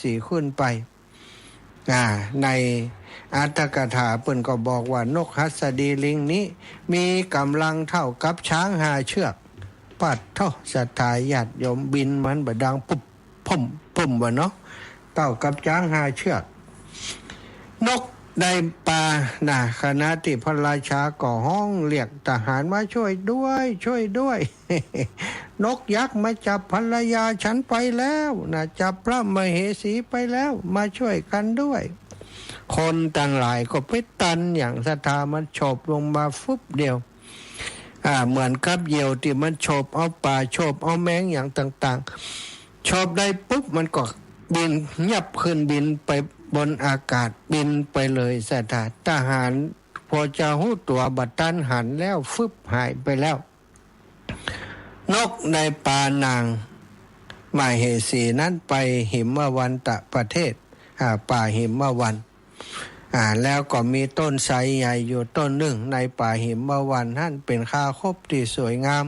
สีขึ้นไปในอัตถกถาเปิ้นก็บอกว่านกหัสดีลิงนี้มีกำลังเท่ากับช้าง5 เชือกปัดเท่าศรัทธาญาติโยมบินมันบดังปุ๊บพุ่มว่าเนาะเท่ากับช้าง5 เชือกนกในป่าขณะที่พระราชาก่อห้องเรียกทหารมาช่วยด้วย นกยักษ์มาจับภรรยาฉันไปแล้วจับพระมเหสีไปแล้วมาช่วยกันด้วยคนต่างหลายก็ไปตันอย่างศรัทธามันโฉบลงมาฟุบเดียวเหมือนกับเหยี่ยวที่มันโฉบเอาป่าโฉบเอาแมงอย่างต่างๆโฉบได้ปุ๊บมันก็บินยับขึ้นบินไปบนอากาศบินไปเลยศรัทธาทหารพอจะหู้ตัวบัดตันหันแล้วฟึบหายไปแล้วนกในป่านางมเหสีนั้นไปหิมวันตะประเทศป่าหิมวันแล้วก็มีต้นไทรใหญ่อยู่ต้นหนึ่งในป่าหิมวันนั่นเป็นคาคบที่สวยงาม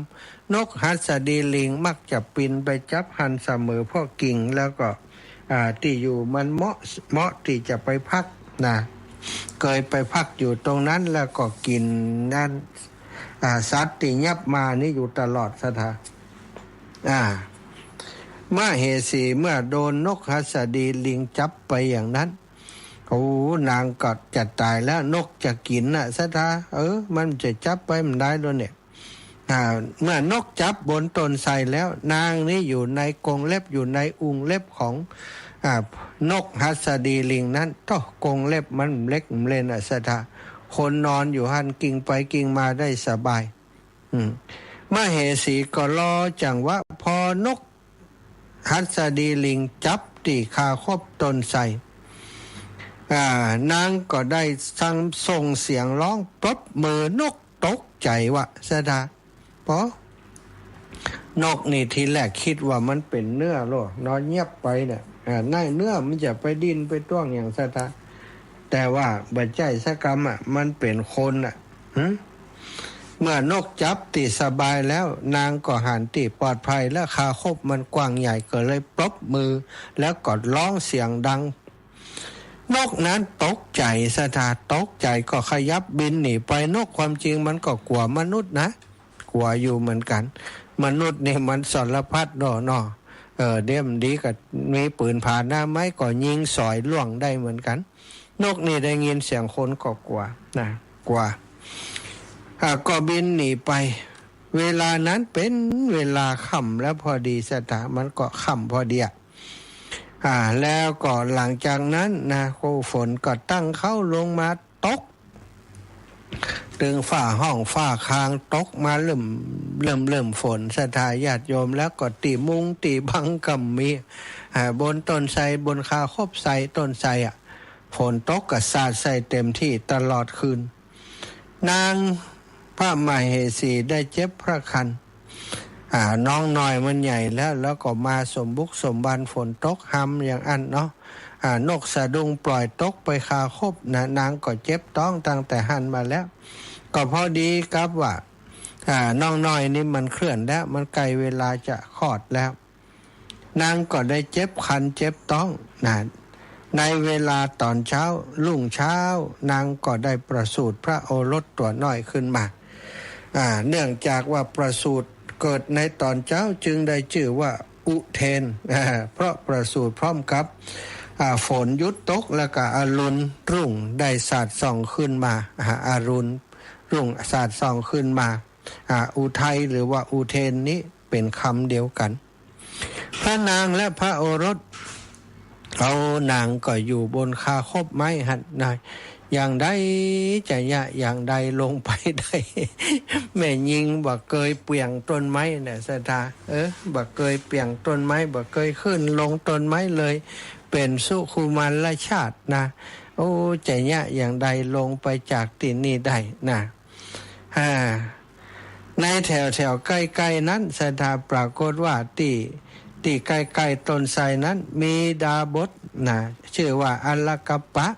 นกหัสดีลิงมักจะบินไปจับหันเสมอพวกกิ่งแล้วก็ที่อยู่มันเหมาะที่จะไปพักเคยไปพักอยู่ตรงนั้นแล้วก็กินนั่นสัตว์ที่ยับมานี่อยู่ตลอดสถานมเหสีเมื่อโดนนกหัสดีลิงจับไปอย่างนั้นนางก็จะตายแล้วนกจะกินสถามันจะจับไปมันได้ด้วยเนี่ยเมื่อนกจับบนต้นไทรแล้วนางนี่อยู่ในกรงเล็บอยู่ในอุงเล็บของนกหัสดีลิงนั้นกรงเล็บมันเล็กเล่นสถาคนนอนอยู่หันกิ่งไปกิ่งมาได้สบายมเหสีก็รอจังว่าพอนกหัสดีลิงจับตีคาคบต้นไทรนางก็ได้ส่งเสียงร้องปรบมือนกตกใจว่าสถาเพราะนกนี่ทีแรกคิดว่ามันเป็นเนื้อโลนอนเงียบไปเนี่ยเนื้อมันจะไปดิ้นไปต้วงอย่างสถาแต่ว่าบัจใจสกรรมมันเป็นคนเมื่อนกจับติสบายแล้วนางก็หันติปลอดภัยและคาคบมันกว้างใหญ่ก็เลยปรบมือแล้วก็ร้องเสียงดังนกนั้นตกใจสถาตกใจก็ขยับบินหนีไปนกความจริงมันก็กลัวมนุษย์นะกลัวอยู่เหมือนกันมนุษย์นี่มันสารพัดเนาะเดี๋ยวมันดีกับมีปืนผ่านหน้าไม้ก็ยิงสอยล่วงได้เหมือนกันนกนี่ได้ยินเสียงคนก็กลัวกลัวก็บินหนีไปเวลานั้นเป็นเวลาค่ำแล้วพอดีสถามันก็ค่ำพอดีแล้วก็หลังจากนั้นฝนก็ตั้งเข้าลงมาตกตึงฝ้าห้องฝ้าคางตกมาเริ่มฝนศรัทธาญาติโยมแล้วก็ตีมุงตีบังกำมีบนต้นไทรบนคาคบไทรต้นไทรฝนตกก็สาดใส่เต็มที่ตลอดคืนนางพระมเหสีได้เจ็บพระคันน้องน้อยมันใหญ่แล้วก็มาสมบุกสมบันฝนตกหำอย่างอันเนาะนกสะดุ้งปล่อยตกไปคาคบนางก็เจ็บต้องตั้งแต่หันมาแล้วก็พอดีครับว่าน้องน้อยนี่มันเคลื่อนแล้วมันใกล้เวลาจะคลอดแล้วนางก็ได้เจ็บคันเจ็บต้องในเวลาตอนเช้ารุ่งเช้านางก็ได้ประสูติพระโอรสตัวน้อยขึ้นมาเนื่องจากว่าประสูติเกิดในตอนเช้าจึงได้ชื่อว่าอุเทนเพราะประสูติพร้อมกับฝนยุดตกแล้วก็อรุณรุ่งได้สาดส่องขึ้นมาอรุณรุ่งสาดส่องขึ้นมาอุทัยหรือว่าอุเทนนี้เป็นคำเดียวกันพระนางและพระโอรสเอานางก็อยู่บนคาคบไม้หัดนายอย่างใดจะอย่างใดลงไปได้แม่ยิงบ่เคยเปียงต้นไม้เนี่ยสถาบ่เคยเปียงต้นไม้บ่เคยขึ้นลงต้นไม้เลยเป็นสุขุมารชาติโอ้จะอย่างใดลงไปจากที่นี่ได้ในแถวใกล้ๆนั้นสถาปรากฏว่าที่ใกล้ๆต้นไทรนั้นมีดาบทชื่อว่าอลกัปปะ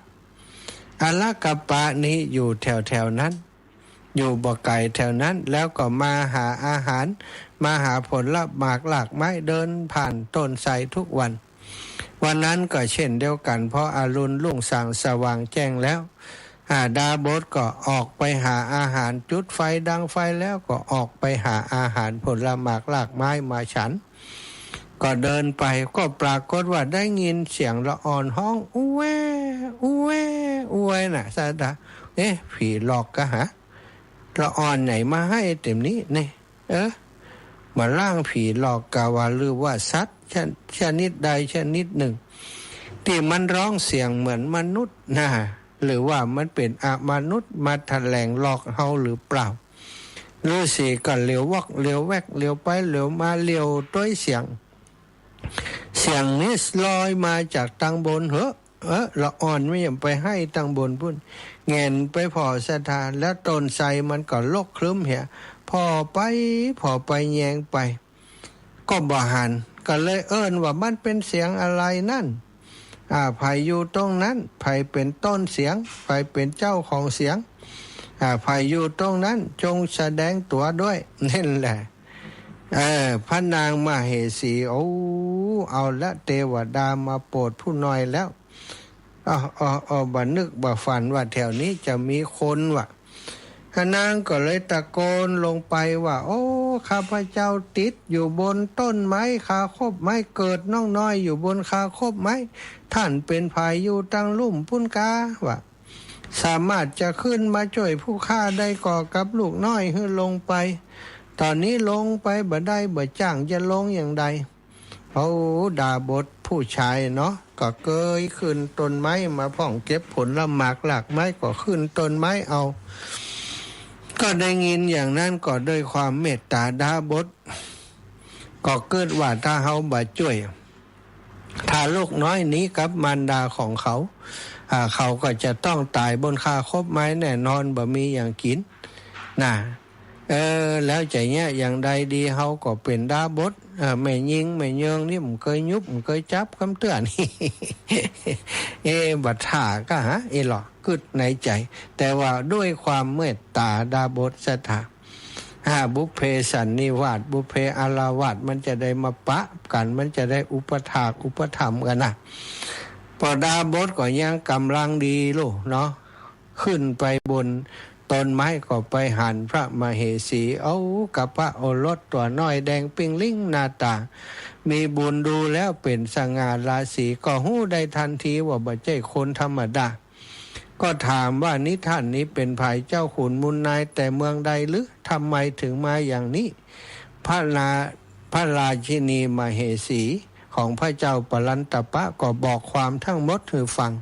นี้อยู่แถวนั้นอยู่บ่ไกลแถวนั้นแล้วก็มาหาอาหารมาหาผลละหมากหลากไม้เดินผ่านต้นไทรทุกวัน วันนั้นก็เช่นเดียวกันเพราะอารุณรุ่งสางสว่างแจ้งแล้วดาบสก็ออกไปหาอาหารจุดไฟดังไฟแล้วก็ออกไปหาอาหารผลหมากรากไม้มาฉันก็เดินไปก็ปรากฏว่าได้ยินเสียงละอ่อนห้องอู้แวอู้แวอู้แวน่ะสาดาผีหลอกกะฮะละอ่อนไหนมาให้เต็มนี้นี่มาล่างผีหลอกกะว่าหรือว่าสัตว์ชนิดใดชนิดหนึ่งที่มันร้องเสียงเหมือนมนุษย์นะหรือว่ามันเป็นมนุษย์มาแถลงหลอกเฮาหรือเปล่าฤาษีก็เลี้ยววักเลี้ยวแวกเลี้ยวไปเลี้ยวมาเลี้ยวด้วยเสียงนี้ลอยมาจากตังบนละอ่อนไม่ยอมไปให้ตังบนพุ่นแงนไปพอสถานแล้วต้นไทรมันก็ลกคลึ้มเหี่ยพอไปแยงไปก็บ่หันก็เลยเอิ้นว่ามันเป็นเสียงอะไรนั่นไผอยู่ตรงนั้นไผเป็นต้นเสียงไผเป็นเจ้าของเสียงไผอยู่ตรงนั้นจงแสดงตัวด้วยนั่นแหละพระนางมเหสีเอาละเทวดามาโปรดผู้น้อยแล้วบ่นึกบ่ฝันว่าแถวนี้จะมีคนว่ะพระนางก็เลยตะโกนลงไปว่าโอ้ข้าพเจ้าติดอยู่บนต้นไม้คาคบไม้เกิดน้องน้อยอยู่บนคาคบไม้ท่านเป็นภายอยู่ตั้งลุ่มปุ้นกาว่ะสามารถจะขึ้นมาช่วยผู้ฆ่าได้ก่อกับลูกน้อยให้ลงไปตอนนี้ลงไปบ่ได้บ่จ้างจะลงอย่างใดดาบทผู้ชายเนาะก็เกยขึ้นต้นไม้มาพ่องเก็บผลละหมากหลากไม้ก็ขึ้นต้นไม้เอาก็ได้ยินอย่างนั้นก็ด้วยความเมตตาดาบทก็เกิดว่าถ้าเฮาบ่ช่วยถ้าลูกน้อยนี้กับมารดาของเขาเขาก็จะต้องตายบนคาคบไม้แน่นอนบ่มีอย่างกินนะแล้วใจเนี้ยอย่างใดดีเฮาก็เป็นดาบทไม่ยิงไม่เยิงนี่ผมเคยยุบผมเคยจับคำเตือน บัดท่าก็หรอกกึดในใจแต่ว่าด้วยความเมตตาดาบทสถาบุพเพสันนิวาสบุพเพอาราวาสมันจะได้มาปะกันมันจะได้อุปถากอุปถัมภ์กันนะพอดาบทก็ยังกำลังดีลูกเนาะขึ้นไปบนต้นไม้ก็ไปหันพระมเหสีกับพระโอรสตัวน้อยแดงปิ้งลิ่งหน้าตามีบุญดูแล้วเป็นสง่าราศีก็หู้ได้ทันทีว่าบ่ใช่คนธรรมดาก็ถามว่านี่ท่านนี้เป็นภายเจ้าขุนมูลนายแต่เมืองใดหรือทำไมถึงมาอย่างนี้พระราชินีมเหสีของพระเจ้าปลันตปะก็บอกความทั้งหมดให้ฟัง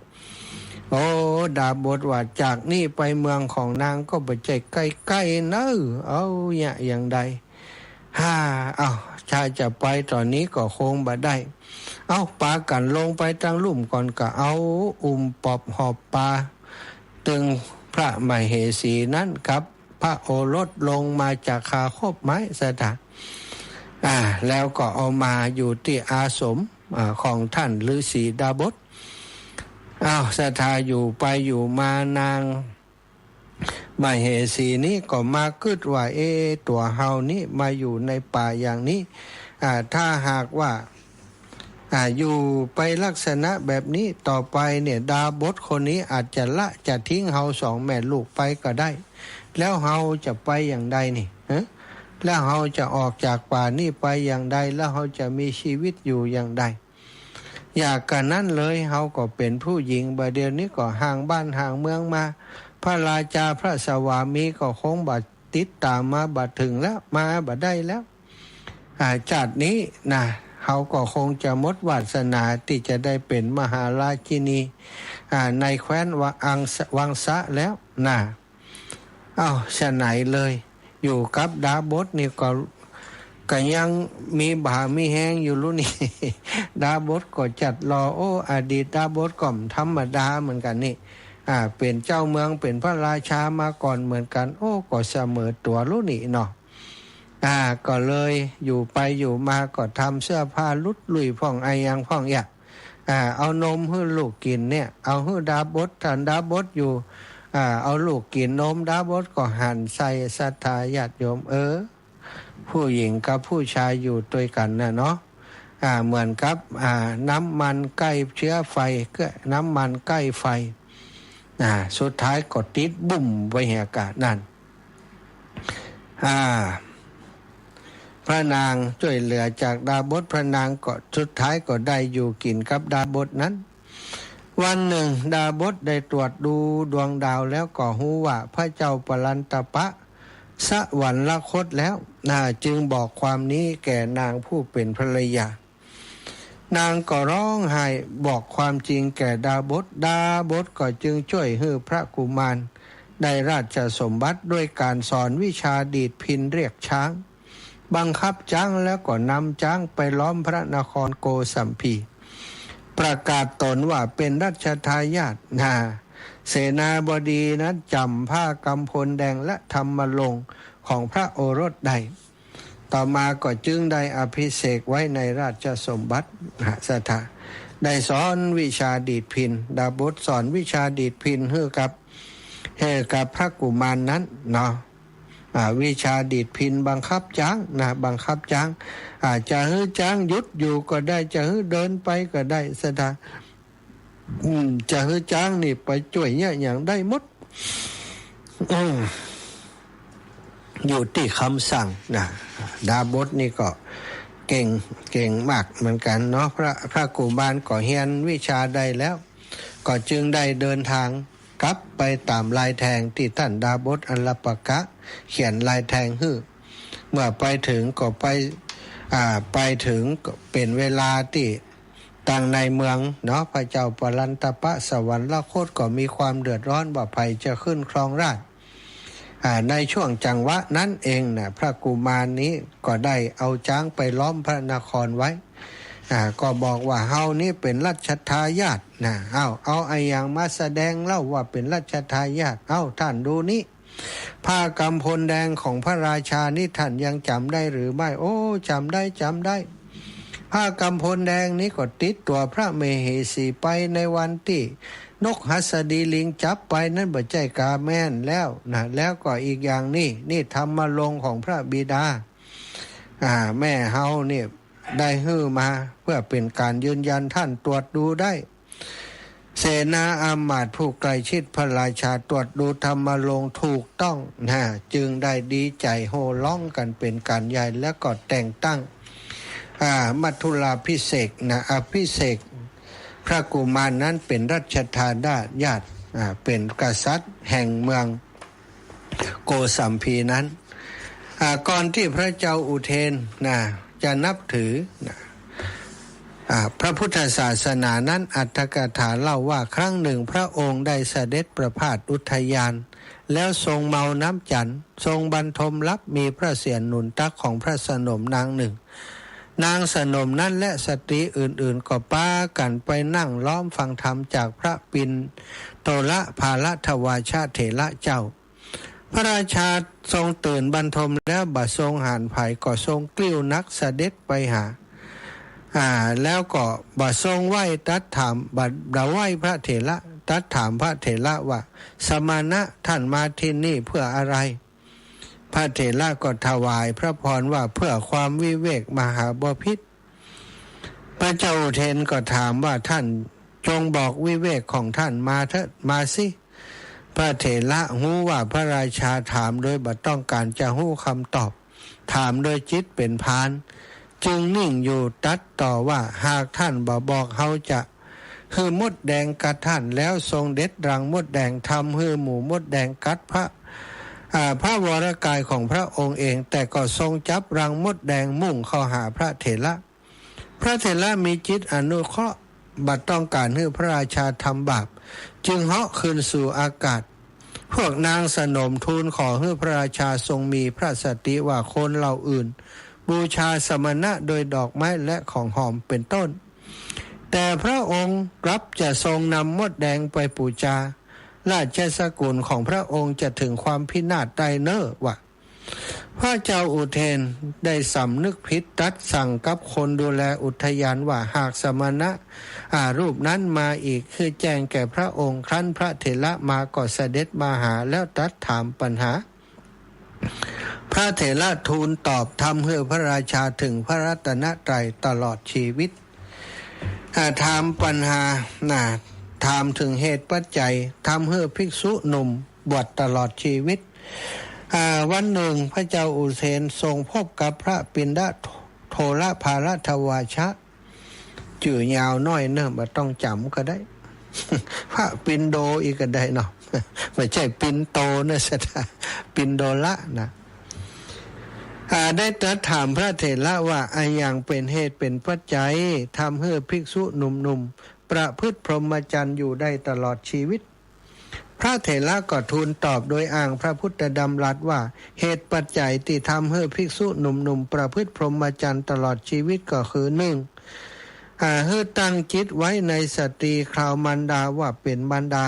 ดาบทว่าจากนี่ไปเมืองของนางก็บ่ใจใกล้ๆเนอะอย่างใดถ้าจะไปตอนนี้ก็คงบ่ได้ปากันลงไปตั้งลุ่มก่อนก็ปอบหอบปลาตึงพระมเหสีนั้นครับพระโอรสลงมาจากคาคบไม้สถานแล้วก็เอามาอยู่ที่อาสมของท่านฤาษีดาบทศรัทธาอยู่ไปอยู่มานางมเหสีนี้ก็มาคิดว่าตัวเฮานี้มาอยู่ในป่าอย่างนี้ถ้าหากว่าอยู่ไปลักษณะแบบนี้ต่อไปเนี่ยดาบทคนนี้อาจจะทิ้งเฮาสองแม่ลูกไปก็ได้แล้วเฮาจะไปอย่างใดนี่แล้วเฮาจะออกจากป่านี่ไปอย่างใดแล้วเฮาจะมีชีวิตอยู่อย่างใดอยากกันนั้นเลยเฮาก็เป็นผู้หญิงบัดเดี๋ยวนี้ก็ห่างบ้านห่างเมืองมาพระราชาพระสวามีก็คงบัดติดตามมาบัดถึงแล้วมาบัดได้แล้วชาตินี้นะเฮาก็คงจะหมดวาสนาที่จะได้เป็นมหาราชินีในแคว้นวังสะแล้วนะฉะไหนเลยอยู่กับดาบทนี่ก็ยังมีบ่ามีแห้งอยู่รุ่นนี้ ดาบทก็จัดรออดีตดาบทก็ธรรมดาเหมือนกันนี่เป็นเจ้าเมืองเป็นพระราชามาก่อนเหมือนกันก็เสมอตัวรุ่นนี้เนาะก็เลยอยู่ไปอยู่มาก็ทำเสื้อผ้าลุดลุยพ่องยังพ่องเอานมให้ลูกกินเนี่ยเอาให้ดาบทท่านดาบทอยู่เอาลูกกินนมดาบทก็หั่นใส่ศรัทธาญาติโยมผู้หญิงกับผู้ชายอยู่ด้วยกันนะเนาะ เหมือนกับน้ำมันใกล้เชื้อไฟก็น้ำมันใกล้ไฟสุดท้ายก็ติดบุ่มไว้เหตุการณ์นั่นพระนางช่วยเหลือจากดาบสพระนางก็สุดท้ายก็ได้อยู่กินกับดาบสนั้นวันหนึ่งดาบสได้ตรวจดูดวงดาวแล้วก็หูว่าพระเจ้าปลันตปะสวรรคตแล้วจึงบอกความนี้แก่นางผู้เป็นภรรยานางก็ร้องไห้บอกความจริงแก่ดาบสก็จึงช่วยให้พระกุมารได้ราชสมบัติด้วยการสอนวิชาดีดพิณเรียกช้างบังคับช้างแล้วก็นำช้างไปล้อมพระนครโกสัมพีประกาศตนว่าเป็นรัชทายาทเสนาบดีนั้นจำผ้ากำพลแดงและธรรมลงค์ของพระโอรสได้ต่อมาก็จึงได้อภิเษกไว้ในราชสมบัติสถาได้สอนวิชาดีดพิณดาบสสอนวิชาดีดพิณให้กับพระกุมารนั้นเนาะวิชาดีดพิณบังคับช้างบังคับช้างจะให้ช้างหยุดอยู่ก็ได้จะให้เดินไปก็ได้สถาจะให้ช้างนี่ไปช่วยเนี่ยอย่างได้หมดอยู่ที่คำสั่งดาบสนี่ก็เก่งมากเหมือนกันเนาะพระกุมารก็เรียนวิชาได้แล้วก็จึงได้เดินทางกลับไปตามลายแทงที่ท่านดาบสอัลลปกะเขียนลายแทงให้เมื่อไปถึงก็ไปถึงเป็นเวลาที่ต่างในเมืองเนาะพระเจ้าปลันตปะสวรรคตก็มีความเดือดร้อนว่าภัยจะขึ้นครองราชย์ในช่วงจังหวะนั้นเองพระกุมารนี้ก็ได้เอาช้างไปล้อมพระนครไว้ก็บอกว่าเฮานี่เป็นรัชทายาทเอาไอ้อย่างมาแสดงเล่าว่าเป็นรัชทายาทท่านดูนี่ผ้ากำพลแดงของพระราชานี่ท่านยังจำได้หรือไม่โอ้จำได้ผ้ากำพลแดงนี้ก็ติดตัวพระเมเหสีไปในวันที่นกหัสดีลิงจับไปนั่นบ่ใจกาแม่นแล้วแล้วก็อีกอย่างนี่ธรรมลงค์ของพระบิดาแม่เฮาเนี่ยได้ฮื้อมาเพื่อเป็นการยืนยันท่านตรวจดูได้เสนาอามาตย์ผู้ใกล้ชิดพระราชาตรวจดูธรรมลงค์ถูกต้องจึงได้ดีใจโห่ร้องกันเป็นการใหญ่แล้วก็แต่งตั้งมัทุลาภิเษกอภิเษกพระกุมารนั้นเป็นรัชทายาทเป็นกษัตริย์แห่งเมืองโกสัมพีนั้นก่อนที่พระเจ้าอุเทนจะนับถือพระพุทธศาสนานั้นอัตถกถาเล่าว่าครั้งหนึ่งพระองค์ได้เสด็จประพาสอุทยานแล้วทรงเมาน้ำจันทร์ทรงบรรทมรับมีพระเศียรหนุนตักของพระสนมนางหนึ่งนางสนมนั้นและสตรีอื่นๆก็ป้ากันไปนั่งล้อมฟังธรรมจากพระปิณโตละภาลทวาชาเถระเจ้าพระราชาทรงตื่นบรรทมแล้วบัดทรงห่านไผ่ก็ทรงกลิ้วนักเสด็จไปหาแล้วก็บัดทรงไหว้ตัดถามบัดไหว้พระเถระตัดถามพระเถระว่าสมณะท่านมาที่นี่เพื่ออะไรพระเถระก็ถวายพระพรว่าเพื่อความวิเวกมหาบพิตรพระเจ้าอุเทนก็ถามว่าท่านจงบอกวิเวกของท่านมาเถิดมาสิพระเถระหู้ว่าพระราชาถามโดยบ่ต้องการจะหู้คำตอบถามโดยจิตเป็นพานจึงนิ่งอยู่ตัดต่อว่าหากท่านบ่บอกเฮาจะฮือมดแดงกัดท่านแล้วทรงเด็ดรังมดแดงทำฮือหมูมดแดงกัดพระวรกายของพระองค์เองแต่ก็ทรงจับรังมดแดงมุ่งเข้าหาพระเถระพระเถระมีจิตอนุเคราะห์บัดต้องการให้พระราชาทำบาปจึงเหาะขึ้นสู่อากาศพวกนางสนมทูลขอให้พระราชาทรงมีพระสติว่าคนเหล่าอื่นบูชาสมณะโดยดอกไม้และของหอมเป็นต้นแต่พระองค์กลับจะทรงนำมดแดงไปบูชาราชสกุลของพระองค์จะถึงความพินาศได้เน้อวะพระเจ้าอุเทนได้สำนึกผิดตัดสั่งกับคนดูแลอุทยานว่าหากสมณะรูปนั้นมาอีกคือแจ้งแก่พระองค์ครั้นพระเถระมาก็เสด็จมาหาแล้วตัดถามปัญหา พระเถระทูลตอบทำให้พระราชาถึงพระรัตนตรัยตลอดชีวิตถามปัญหาถามถึงเหตุปัจจัยทำให้ภิกษุหนุ่มบวชตลอดชีวิตวันหนึ่งพระเจ้าอุเทนทรงพบกับพระปิณฑโทรภารทวาชะจื่อยาวน้อยเนิ่มมาต้องจำก็ได้ พระปิณโดอีกก็ได้เนาะ ไม่ใช่ปิณโตนะสถาปิณโดละนะได้ตรัสถามพระเถระว่าอะไรอย่างเป็นเหตุเป็นปัจจัยทำให้ภิกษุหนุ่มๆประพฤติพรหมจรรย์อยู่ได้ตลอดชีวิตพระเถระก็ทูลตอบโดยอ้างพระพุทธดำรัสว่าเหตุปัจจัยที่ทำให้ภิกษุหนุ่มๆประพฤติพรหมจรรย์ตลอดชีวิตก็คือ1ให้ตั้งจิตไว้ในสตรีคราวมารดาว่าเป็นมารดา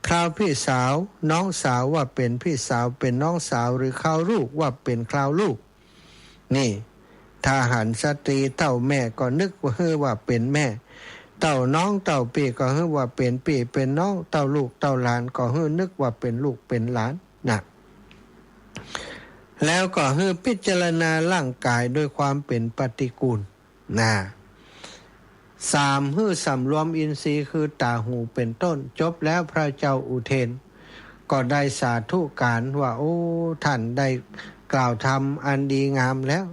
คราวพี่สาวน้องสาวว่าเป็นพี่สาวเป็นน้องสาวหรือคราวลูกว่าเป็นคราวลูกนี่ถ้าหันสตรีเต้าแม่ก็นึกว่าเป็นแม่เต้าน้องเต้าพี่ก็นึกว่าเป็นพี่เป็นน้องเต้าลูกเต้าหลานก็นึกว่าเป็นลูกเป็นหลานนะแล้วก็พิจารณาร่างกายด้วยความเป็นปฏิกูล3สำรวมอินทรีย์คือตาหูเป็นต้นจบแล้วพระเจ้าอุเทนก็ได้สาธุการว่าโอ้ท่านได้กล่าวธรรมอันดีงามแล้ว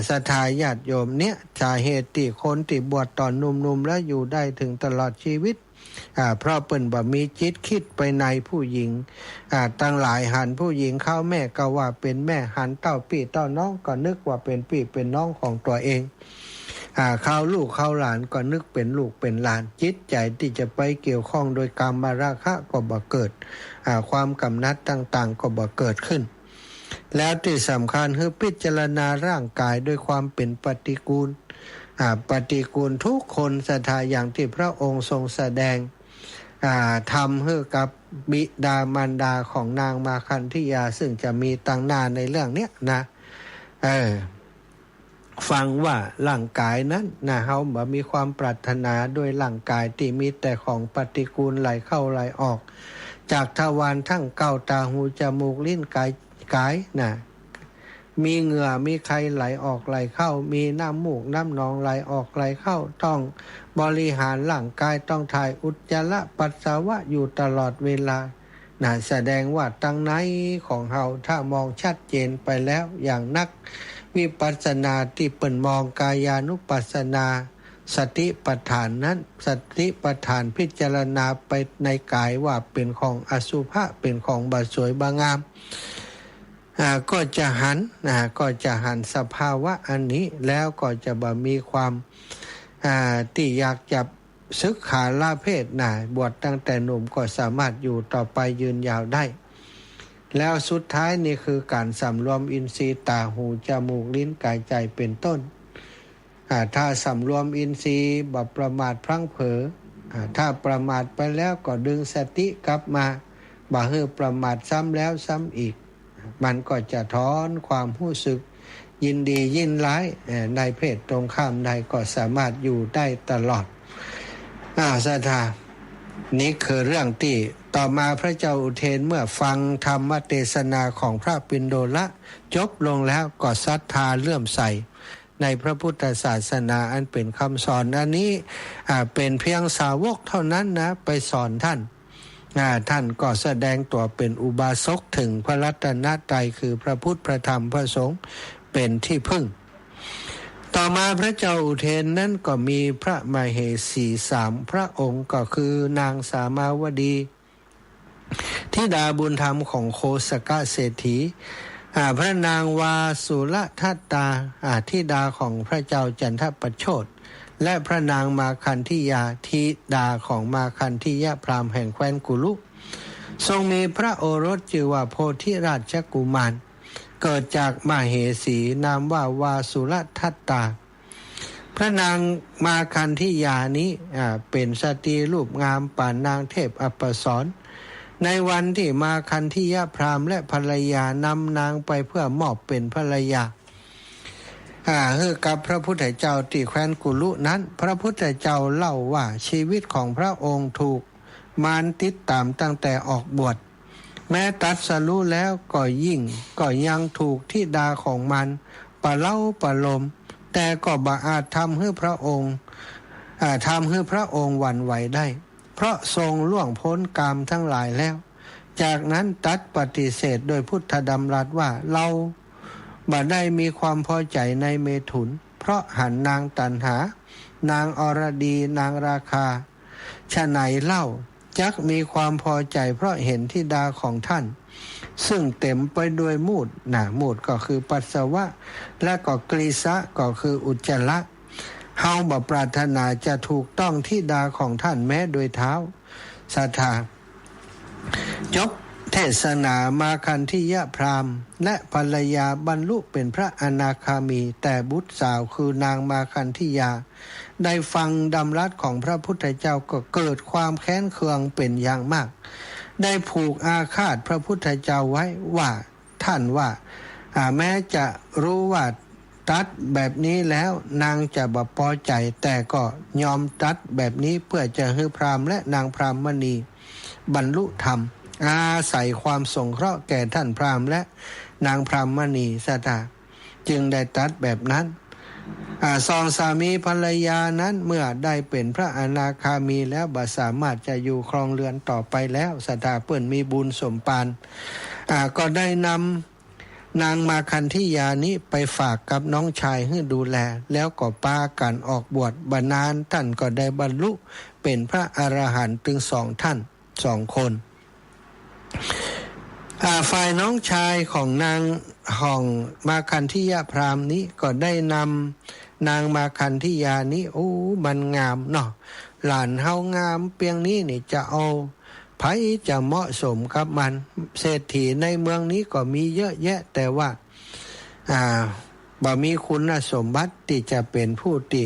ศรัทธาญาติโยมเนี่ยสาเหตุที่คนที่บวชตอนหนุ่มๆแล้วอยู่ได้ถึงตลอดชีวิตเพราะเปิ้นบ่มีจิตคิดไปในผู้หญิงตั้งหลายหันผู้หญิงเข้าแม่ก็ว่าเป็นแม่หันเต้าพี่เต้าน้องก็นึกว่าเป็นพี่เป็นน้องของตัวเองเข้าลูกเข้าหลานก็นึกเป็นลูกเป็นหลานจิตใจที่จะไปเกี่ยวข้องโดยกามราคะก็บ่เกิดความกำนัดต่างๆก็บ่เกิดขึ้นแล้วที่สำคัญคือพิจารณาร่างกายด้วยความเป็นปฏิกูลปฏิกูลทุกคนศรัทธาอย่างที่พระองค์ทรงแสดงทำให้กับบิดามารดาของนางมาคันธิยาซึ่งจะมีตังหน้าในเรื่องเนี้ยนะฟังว่าร่างกายนั้นเฮาบ่มีความปรารถนาด้วยร่างกายที่มีแต่ของปฏิกูลไหลเข้าไหลออกจากทวารทั้ง9ตาหูจมูกลิ้นกายมีเหงื่อมีไขไหลออกไหลเข้ามีน้ำมูกน้ำหนองไหลออกไหลเข้าต้องบริหารร่างกายต้องถ่ายอุจจาระปัสสาวะอยู่ตลอดเวลาแสดงว่าตั้งไหนของเฮาถ้ามองชัดเจนไปแล้วอย่างนักวิปัสสนาที่เปิ่นมองกายานุปัสสนาสติปัฏฐานนั้นสติปัฏฐานพิจารณาไปในกายว่าเป็นของอสุภะเป็นของบ่สวยบ่งามก็จะหันสภาวะอันนี้แล้วก็จะบ่มีความที่อยากจะศึกขาลาเพศบวชตั้งแต่หนุ่มก็สามารถอยู่ต่อไปยืนยาวได้แล้วสุดท้ายนี่คือการสำรวมอินทรีย์ตาหูจมูกลิ้นกายใจเป็นต้นถ้าสำรวมอินทรีย์บ่ประมาทพลั้งเผลอถ้าประมาทไปแล้วก็ดึงสติกลับมาบ่ให้ประมาทซ้ำแล้วซ้ำอีกมันก็จะถอนความรู้สึกยินดียินร้ายในเพศตรงข้ามใดก็สามารถอยู่ได้ตลอดศรัทธานี้คือเรื่องที่ต่อมาพระเจ้าอุเทนเมื่อฟังธรรมเทศนาของพระปิณโดละจบลงแล้วก็ศรัทธาเลื่อมใสในพระพุทธศาสนาอันเป็นคำสอนอันนี้เป็นเพียงสาวกเท่านั้นนะไปสอนท่านก็แสดงตัวเป็นอุบาสกถึงพระรัตนตรัยคือพระพุทธพระธรรมพระสงฆ์เป็นที่พึ่งต่อมาพระเจ้าอุเทนนั้นก็มีพระมเหสี3พระองค์ก็คือนางสามาวดีธิดาบุญธรรมของโคสกเศรษฐีพระนางวาสุรทัตตาธิดาของพระเจ้าจันทประโชติและพระนางมาคันธิยาธิดาของมาคันธิยะพราหมณ์แห่งแคว้นกุลุทรงมีพระโอรสชื่อว่าโพธิราชกุมารเกิดจากมเหสีนามว่าวาสุรทัตตาพระนางมาคันธิยานี้เป็นสตรีรูปงามป่านนางเทพอัปสรในวันที่มาคันธิยะพราหมณ์และภรรยานำนางไปเพื่อมอบเป็นภรรยากับพระพุทธเจ้าที่แคว้นกุลุนั้นพระพุทธเจ้าเล่าว่าชีวิตของพระองค์ถูกมารติดตามตั้งแต่ออกบวช แม้ตรัสรู้แล้วก็ยิ่งก็ยังถูกธิดาของมันประเล่าประโลมแต่ก็บ่อาจทำให้พระองค์หวั่นไหวได้เพราะทรงล่วงพ้นกรรมทั้งหลายแล้วจากนั้นตรัสปฏิเสธโดยพุทธดำรัสว่าเราบ่ได้มีความพอใจในเมถุนเพราะหันนางตัณหานางอรดีนางราคาฉะไหนเล่าจักมีความพอใจเพราะเห็นธิดาของท่านซึ่งเต็มไปด้วยมูดมูดก็คือปัสสาวะและก็กฤษะก็คืออุจจาระเฮาบ่ปรารถนาจะถูกต้องธิดาของท่านแม้โดยเท้าศรัทธาจบเทศนามาคันธิยะพราหมณ์และภรรยาบรรลุเป็นพระอนาคามีแต่บุตรสาวคือนางมาคันธิยาได้ฟังดำรัสของพระพุทธเจ้าก็เกิดความแค้นเคืองเป็นอย่างมากได้ผูกอาฆาตพระพุทธเจ้าไว้ว่าท่านว่าแม้จะรู้ว่าตัดแบบนี้แล้วนางจะบ่พอใจแต่ก็ยอมตัดแบบนี้เพื่อจะให้พราหมณ์และนางพราหมณีบรรลุธรรมอาศัยความสงเคราะห์แก่ท่านพราหมณ์และนางพราหมณีศรัทธาจึงได้ตัดแบบนั้นสองสามีภรรยานั้นเมื่อได้เป็นพระอนาคามีแล้วบ่สามารถจะอยู่ครองเรือนต่อไปแล้วศรัทธาเปิ้นมีบุญสมปานก็ได้นำนางมาคันธิยานี้ไปฝากกับน้องชายให้ดูแลแล้วก็พากันออกบวชบรรนานท่านก็ได้บรรลุเป็นพระอรหันต์ถึง2 ท่าน2 คนฝ่ายน้องชายของนางของมาคันธิยาพราหมณ์นี้ก็ได้นำนางมาคันธิยานี้โอ้มันงามเนาะหลานเฮางามเปียงนี้นี่จะเอาไผจะเหมาะสมกับมันเศรษฐีในเมืองนี้ก็มีเยอะแยะแต่ว่าบ่มีคุณสมบัติที่จะเป็นผู้ที่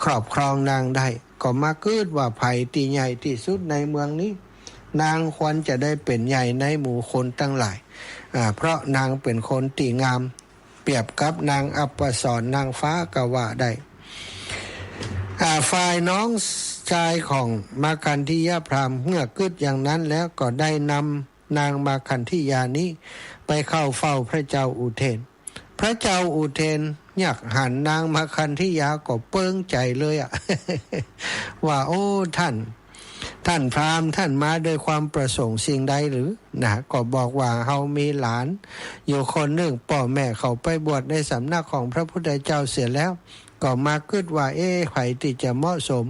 ครอบครองนางได้ก็มาเกิดว่าไผที่ใหญ่ที่สุดในเมืองนี้นางควรจะได้เป็นใหญ่ในหมู่คนทั้งหลายเพราะนางเป็นคนที่งามเปรียบกับนางอัปสรนางฟ้าก็ว่าได้ฝ่ายน้องชายของมาคันธิยาพราหมณ์เมื่อเกิดอย่างนั้นแล้วก็ได้นำนางมาคันธิยานี้ไปเข้าเฝ้าพระเจ้าอุเทนพระเจ้าอุเทนอยากหันนางมาคันธิยาก็เปิ้งใจเลยว่าโอ้ท่านพราหมณ์ท่านมาด้วยความประสงค์สิ่งใดหรือก็บอกว่าเฮามีหลานอยู่คนหนึ่งพ่อแม่เขาไปบวชในสำนักของพระพุทธเจ้าเสียแล้วก็มาคิดว่าไผที่จะเหมาะสม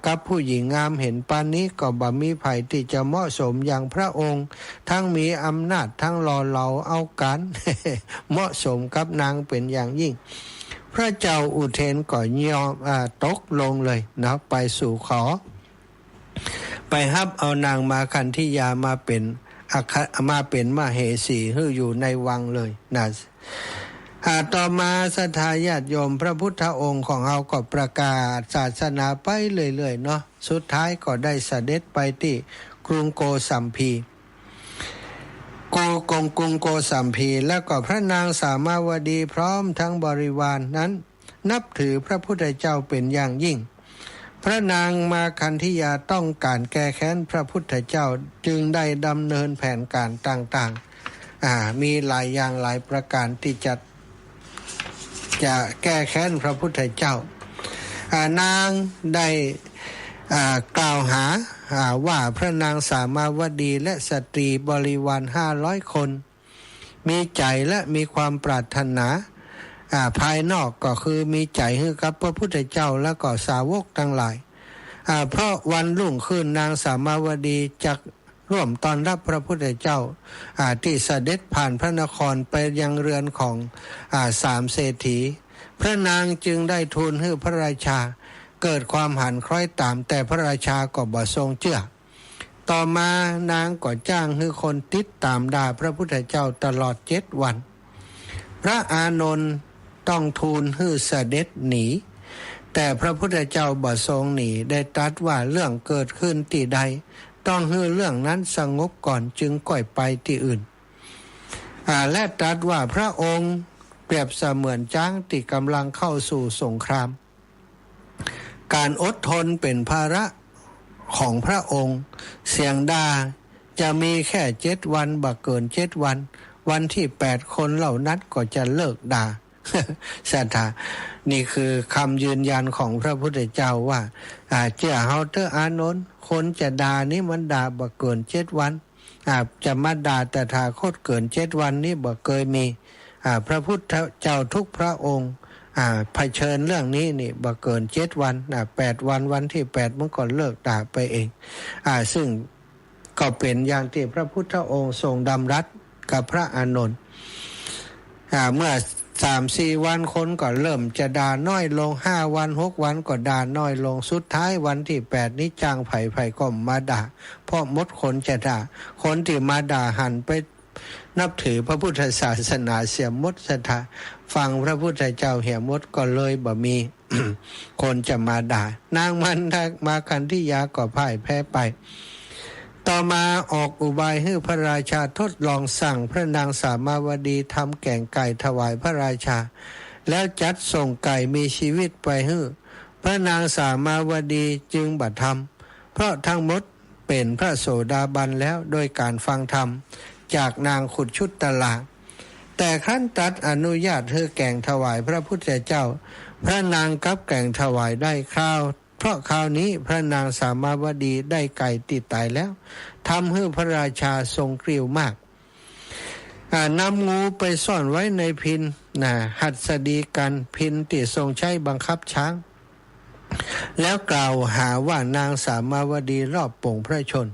กับผู้หญิงงามเห็นปานนี้ก็บ่มีไผที่จะเหมาะสมอย่างพระองค์ทั้งมีอำนาจทั้งหล่อเหลาเอากัน เหมาะสมกับนางเป็นอย่างยิ่งพระเจ้าอุเทนก็ยอมตกลงเลยนะไปสู่ขอไปรับเอานางมาคันธิยามาเป็นมเหสีที่อยู่ในวังเลยนะต่อมาศรัทธาญาติโยมพระพุทธองค์ของเราก็ประกาศศาสนาไปเรื่อยๆเนาะสุดท้ายก็ได้เสด็จไปที่กรุงโกสัมพีกรุงโกสัมพีแล้วก็พระนางสามาวดีพร้อมทั้งบริวาร นั้นนับถือพระพุทธเจ้าเป็นอย่างยิ่งพระนางมาคันธิยาต้องการแก้แค้นพระพุทธเจ้าจึงได้ดำเนินแผนการต่างๆมีหลายอย่างหลายประการที่จะแก้แค้นพระพุทธเจ้านางได้กล่าวหาว่าพระนางสามาวดีและสตรีบริวาร500 คนมีใจและมีความปรารถนาภายนอกก็คือมีใจให้กับพระพุทธเจ้าและก็สาวกทั้งหลายเพราะวันรุ่งขึ้นนางสามาวดีจะร่วมต้อนรับพระพุทธเจ้าที่เสด็จผ่านพระนครไปยังเรือนของ3 เศรษฐีพระนางจึงได้ทูลให้พระราชาเกิดความหันคล้อยตามแต่พระราชาก็บ่ทรงเชื่อต่อมานางก็จ้างให้คนติดตามด่าพระพุทธเจ้าตลอด7 วันพระอานนท์ต้องทูลให้เสด็จหนีแต่พระพุทธเจ้าบ่ทรงหนีได้ตรัสว่าเรื่องเกิดขึ้นที่ใดต้องให้เรื่องนั้นสงบก่อนจึงก่อยไปที่อื่นและตรัสว่าพระองค์เปรียบเสมือนช้างที่กำลังเข้าสู่สงครามการอดทนเป็นภาระของพระองค์เสียงด่า จะมีแค่7 วันบ่เกิน7 วันวันที่8 คนเหล่านั้นก็จะเลิกด่า ศรัทธานี่คือคำยืนยันของพระพุทธเจ้าว่าเจ้าเฮาเตอร์อานนท์คนจะด่านี่มันด่าบ่เกิน7 วันจะมาด่าแต่ถาคตเกิน7 วันนี่บ่เคยมีพระพุทธเจ้าทุกพระองค์เผชิญเรื่องนี้นี่บ่เกิน7 วัน8 วันวันที่8มันก็เลิกด่าไปเองซึ่งก็เป็นอย่างที่พระพุทธองค์ทรงดำรัสกับพระอานนท์เมื่อ3-4 วันคนก็เริ่มจะด่าน้อยลง5 วัน6 วันก็ด่าน้อยลงสุดท้ายวันที่8นี้จ้างไผ่ก็มาด่าเพราะมดคนจะด่าคนที่มาด่าหันไปนับถือพระพุทธศาสนาเสียมดศรัทธาฟังพระพุทธเจ้าเหี่ยมดก็เลยบ่มี คนจะมาด่านางมันมากันที่ยาก็พ่ายแพ้ไปต่อมาออกอุบายให้พระราชาทดลองสั่งพระนางสามาวดีทำแกงไก่ถวายพระราชาแล้วจัดส่งไก่มีชีวิตไปให้พระนางสามาวดีจึงบัดทำเพราะทั้งหมดเป็นพระโสดาบันแล้วโดยการฟังธรรมจากนางขุดชุดตลาแต่ขั้นตัดอนุญาตให้แกงถวายพระพุทธเจ้าพระนางกับแกงถวายได้ข้าวเพราะคราวนี้พระนางสามาวดีได้ไก่ติดตายแล้วทำให้พระราชาทรงกริ้วมากนำงูไปซ่อนไว้ในพินหัดสดีกันพินที่ทรงใช้บังคับช้างแล้วกล่าวหาว่านางสามาวดีรอบโป่งพระชน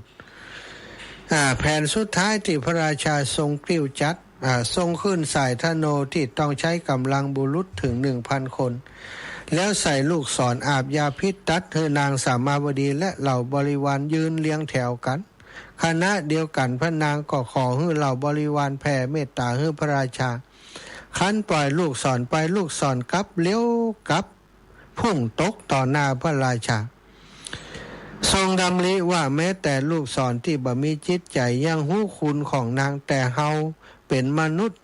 แผนสุดท้ายที่พระราชาทรงกริ้วจัดทรงขึ้นสายธโนที่ต้องใช้กำลังบุรุษถึง 1,000 คนแล้วใส่ลูกศรอาบยาพิษตัดเธอนางสามาวดีและเหล่าบริวารยืนเรียงแถวกันคณะเดียวกันพระนางก็ขอให้เหล่าบริวารแผ่เมตตาให้พระราชาคันปล่อยลูกศรไปลูกศรกลับเลี้ยวกลับพุ่งตกต่อหน้าพระราชาทรงดำริว่าแม้แต่ลูกศรที่บ่มีจิตใจยังหู้คุณของนางแต่เฮาเป็นมนุษย์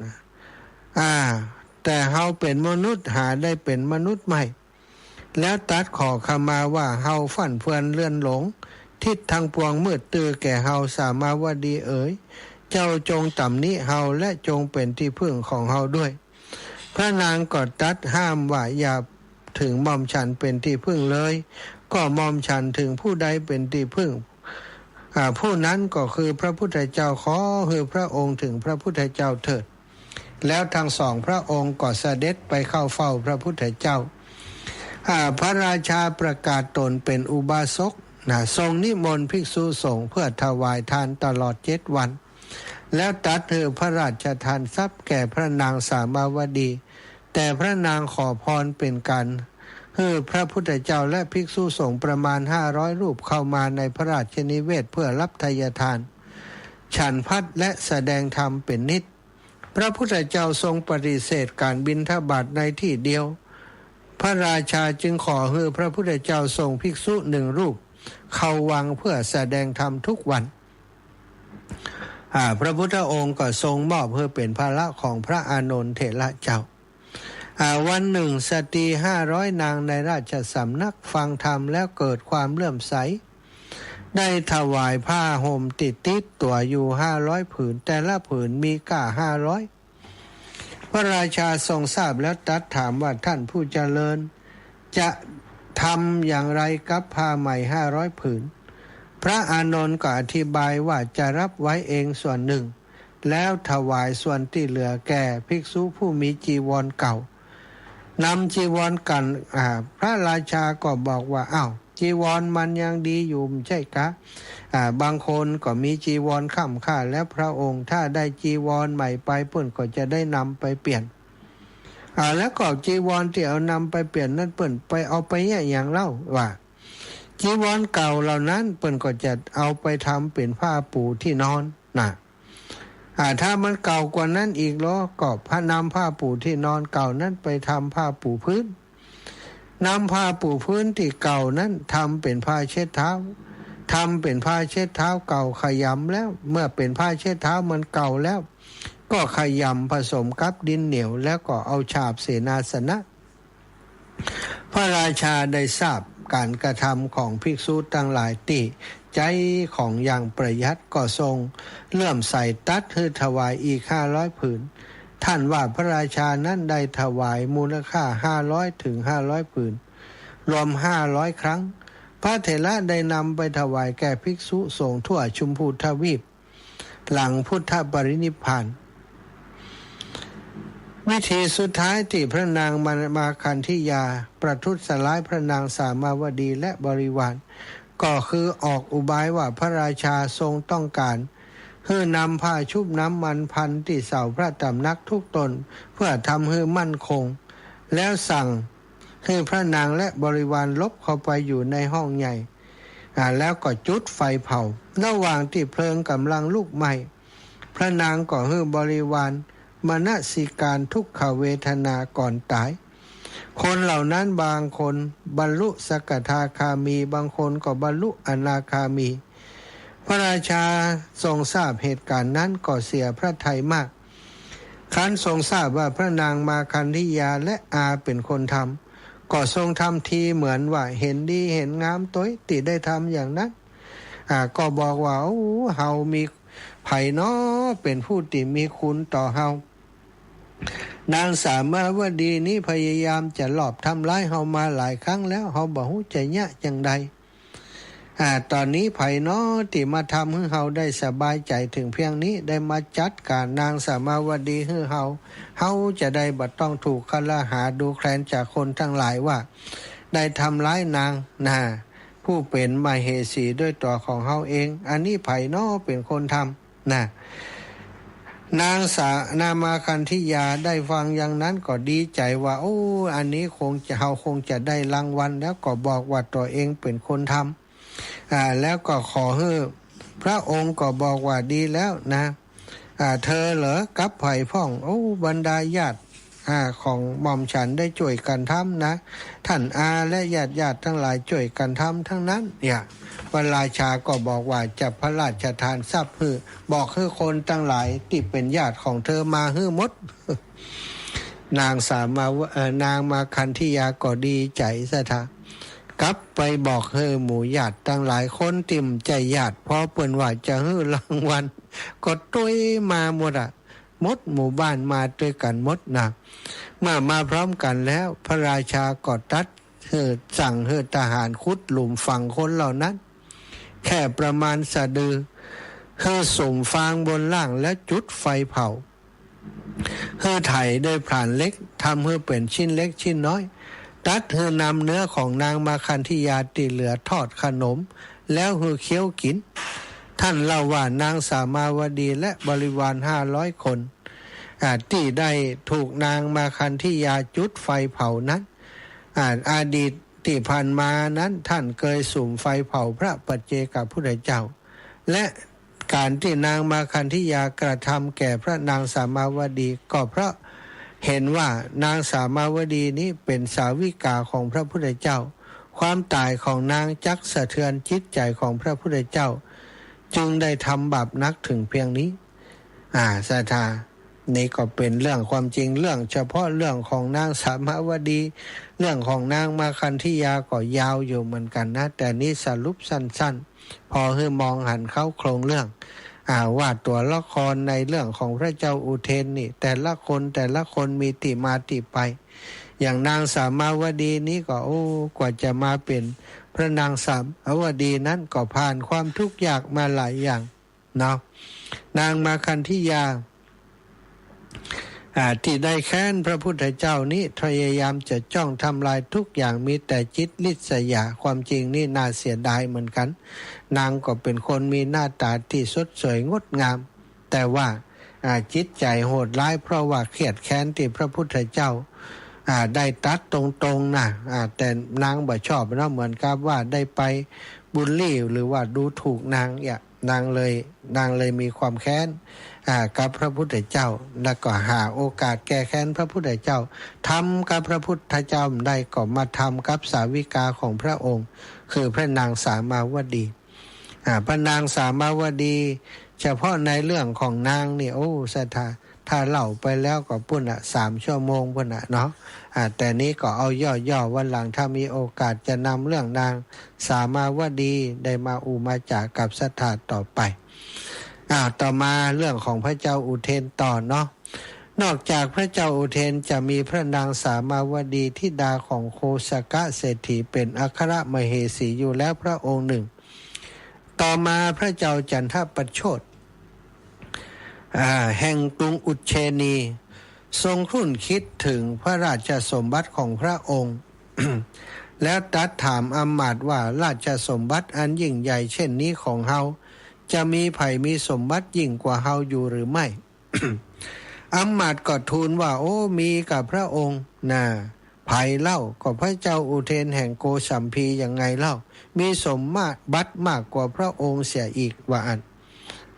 แต่เฮาเป็นมนุษย์หาได้เป็นมนุษย์ใหม่แล้วตัดขอขมาว่าเฮาฝันเฟือนเลื่อนหลงทิศทางปวงมืดตื้อแก่เฮาสามาวดีเอ๋ยเจ้าจงต่ำนี้เฮาและจงเป็นที่พึ่งของเฮาด้วยพระนางก็ตัดห้ามว่าอย่าถึงหม่อมฉันเป็นที่พึ่งเลยก็หม่อมฉันถึงผู้ใดเป็นที่พึ่งผู้นั้นก็คือพระพุทธเจ้าขอให้พระองค์ถึงพระพุทธเจ้าเถิดแล้วทั้งสองพระองค์ก็เสด็จไปเข้าเฝ้าพระพุทธเจ้าพระราชาประกาศตนเป็นอุบาสกทรงนิมนต์ภิกษุสงฆ์เพื่อถวายทานตลอด7 วันแล้วตัดให้พระราชทานทรัพย์แก่พระนางสามาวดีแต่พระนางขอพรเป็นการให้พระพุทธเจ้าและภิกษุสงฆ์ประมาณ500 รูปเข้ามาในพระราชนิเวศเพื่อรับทายทานฉันพัดและแสดงธรรมเป็นนิจพระพุทธเจ้าทรงปฏิเสธการบิณฑบาตในที่เดียวพระราชาจึงขอให้พระพุทธเจ้าส่งภิกษุ1 รูปเข้าวังเพื่อแสดงธรรมทุกวันพระพุทธองค์ก็ทรงมอบเพื่อเป็นภาระของพระอานนท์เถระเจ้าวันหนึ่งสตรี500 นางในราชสำนักฟังธรรมแล้วเกิดความเลื่อมใสได้ถวายผ้าห่มติดตัวอยู่500 ผืนแต่ละผืนมีก้า500พระราชาทรงทราบแล้วตรัสถามว่าท่านผู้เจริญจะทำอย่างไรกับผ้าใหม่500 ผืนพระอานนท์ก็อธิบายว่าจะรับไว้เองส่วนหนึ่งแล้วถวายส่วนที่เหลือแก่ภิกษุผู้มีจีวรเก่านำจีวรกันพระราชาก็บอกว่าอ้าวจีวรมันยังดีอยู่ใช่กะบางคนก็มีจีวรค่ำค่าและพระองค์ถ้าได้จีวรใหม่ไปเพิ่นก็จะได้นำไปเปลี่ยนแล้วก็จีวรที่เอานำไปเปลี่ยนนั้นเพิ่นไปเอาไปอย่างเล่าว่าจีวรเก่าเหล่านั้นเพิ่นก็จะเอาไปทำเป็นผ้าปูที่นอนถ้ามันเก่ากว่านั้นอีกแล้วก็นำผ้าปูที่นอนเก่านั้นไปทำผ้าปูพื้นนำผ้าปูพื้นที่เก่านั้นทำเป็นผ้าเช็ดเท้าทำเป็นผ้าเช็ดเท้าเก่าขยำแล้วเมื่อเป็นผ้าเช็ดเท้ามันเก่าแล้วก็ขยำผสมกับดินเหนียวแล้วก็เอาฉาบเสนาสนะพระราชาได้ทราบ การกระทำของภิกษุทั้งหลายติใจของอย่างประหยัดก็ทรงเลื่อมใสตัดให้ถวายอีก500 ผืนท่านว่าพระราชานั้นได้ถวายมูลค่า500 ถึง 500 ผืนรวม500 ครั้งพระเถระได้นำไปถวายแก่ภิกษุสงฆ์ทั่วชมพูทวีปหลังพุทธปรินิพพานวิธีสุดท้ายที่พระนางมาคันธิยาประทุษร้ายพระนางสามาวดีและบริวารก็คือออกอุบายว่าพระราชาทรงต้องการให้นำผ้าชุบน้ำมันพันที่เสาพระตำนักทุกตนเพื่อทำให้มั่นคงแล้วสั่งให้พระนางและบริวารลบเข้าไปอยู่ในห้องใหญ่แล้วก็จุดไฟเผาระหว่างที่เพลิงกำลังลุกไหม้พระนางก็ให้บริวารมนสิการทุกขเวทนาก่อนตายคนเหล่านั้นบางคนบรรลุสกทาคามีบางคนก็บรรลุอนาคามีพระราชาทรงทราบเหตุการณ์นั้นก็เสียพระทัยมากครั้นทรงทราบว่าพระนางมาคันธิยาและอาเป็นคนทำก็ทรงทำทีเหมือนว่าเห็นดีเห็นงามตัวติได้ทำอย่างนั้นก็บอกว่าเฮามีไผน้อเป็นผู้ที่มีคุณต่อเฮานางสามาวดีนี้พยายามจะหลอบทำร้ายเฮามาหลายครั้งแล้วเฮาบ่ฮู้จะยะจังใดตอนนี้ไผน้อที่มาทำให้เฮาได้สบายใจถึงเพียงนี้ได้มาจัดการนางสามาวดีให้เฮาจะได้บ่ต้องถูกคลหาดูแคลนจากคนทั้งหลายว่าได้ทำร้ายนางผู้เป็นมเหสีด้วยตัวของเฮาเองอันนี้ไผน้อเป็นคนทำนางนามาคันธิยาได้ฟังอย่างนั้นก็ดีใจว่าอันนี้เฮาคงจะได้รางวัลแล้วก็บอกว่าตัวเองเป็นคนทำแล้วก็ขอให้พระองค์ก็บอกว่าดีแล้วนะเธอเหรอกับไผ่พ่องบรรดาญาติของหม่อมฉันได้ช่วยกันทำนะท่านอาและญาติทั้งหลายช่วยกันทำทั้งนั้นพระราชาก็บอกว่าจะพระราชทานทรัพย์บอกให้คนทั้งหลายที่เป็นญาติของเธอมาให้หมด นางมาคันธิยาก็ดีใจซะทกลับไปบอกให้หมู่ญาติทั้งหลายคนติ่มใจญาติพอเปิ้นว่าจะให้รางวัลก็ตุ้ยมาหมดหมดหมู่บ้านมาด้วยกันหมดนะเมื่อมาพร้อมกันแล้วพระราชาก็ตัดสั่งให้ทหารขุดหลุมฝังคนเหล่านั้นแค่ประมาณสะดือให้สุ่มฟางบนล่างและจุดไฟเผาให้ไถด้วยพรานเล็กทำให้เป็นชิ้นเล็กชิ้นน้อยตัดให้นำเนื้อของนางมาคันธิยาที่เหลือทอดขนมแล้วให้เคี้ยวกินท่านเล่าว่านางสามาวดีและบริวาร500 คนที่ได้ถูกนางมาคันธิยาจุดไฟเผานั้นอดีตที่ผ่านมานั้นท่านเคยสุ่มไฟเผาพระปัจเจกพุทธเจ้าและการที่นางมาคันธิยากระทำแก่พระนางสามาวดีก็เพราะเห็นว่านางสามาวดีนี้เป็นสาวิกาของพระพุทธเจ้าความตายของนางจักสะเทือนจิตใจของพระพุทธเจ้าจึงได้ทำบาปนักถึงเพียงนี้ศรัทธานี่ก็เป็นเรื่องความจริงเรื่องเฉพาะเรื่องของนางสามาวดีเรื่องของนางมาคันธิยาก็ยาวอยู่เหมือนกันนะแต่นี้สรุปสั้นๆพอให้มองหันเข้าโครงเรื่องว่าตัวละครในเรื่องของพระเจ้าอุเทนนี่แต่ละคนมีที่มาที่ไปอย่างนางสามาวดีนี้ก็กว่าจะมาเป็นพระนางสามาวดีนั้นก็ผ่านความทุกข์ยากมาหลายอย่างเนาะนางมาคันธิยาที่ได้แค้นพระพุทธเจ้านี้พยายามจะจ้องทำลายทุกอย่างมีแต่จิตลิษยาความจริงนี่น่าเสียดายเหมือนกันนางก็เป็นคนมีหน้าตาที่สดสวยงดงามแต่ว่าจิตใจโหดร้ายเพราะว่าเครียดแค้นที่พระพุทธเจ้าได้ตัดตรงๆนะแต่นางบ่ชอบนะเหมือนกับว่าได้ไปบูลลี่หรือว่าดูถูกนางนางเลยมีความแค้นกับพระพุทธเจ้าแล้วก็หาโอกาสแก้แค้นพระพุทธเจ้าทำกับพระพุทธเจ้าได้ก็มาทำกับสาวิกาของพระองค์คือพระนางสามาวดีพระนางสามาวดีเฉพาะในเรื่องของนางนี่ศรัทธา ถ้าเล่าไปแล้วก็ปุ่นอ่ะ3 ชั่วโมงปุ่นอ่ะเนาะแต่นี้ก็เอาย่อๆวันหลังถ้ามีโอกาสจะนำเรื่องนางสามาวดีได้มาอุมาจากกับสถานต่อไปต่อมาเรื่องของพระเจ้าอุเทนต่อเนาะนอกจากพระเจ้าอุเทนจะมีพระนางสามาวดีธิดาของโคสกะเศรษฐีเป็นอัครมเหสีอยู่แล้วพระองค์หนึ่งต่อมาพระเจ้าจันทประโชติแห่งกรุงอุเชนีทรงครุ่นคิดถึงพระราชสมบัติของพระองค์ แล้วตรัสถามอมาตย์ว่าราชสมบัติอันยิ่งใหญ่เช่นนี้ของเฮาจะมีไผมีสมบัติยิ่งกว่าเฮาอยู่หรือไม่ อมาตย์ก็ทูลว่าโอ้มีกับพระองค์ไผเล่าก็พระเจ้าอุเทนแห่งโกสัมพียังไงเล่ามีสมบัติมากกว่าพระองค์เสียอีกว่าอัน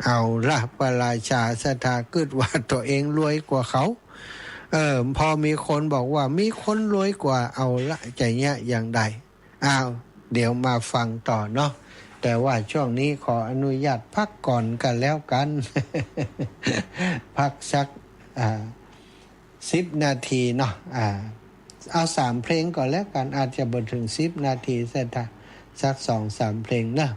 เอาละพระราชาสถาคิดว่าตัวเองรวยกว่าเขาพอมีคนบอกว่ามีคนรวยกว่าเอาละใจเนี้ยอย่างใดเดี๋ยวมาฟังต่อเนาะแต่ว่าช่วงนี้ขออนุญาตพักก่อนกันแล้วกัน พักสัก10 นาทีเนาะเอา3 เพลงก่อนแล้วกันอาจจะบ่ถึง10 นาทีสัก 2-3 เพลงนะ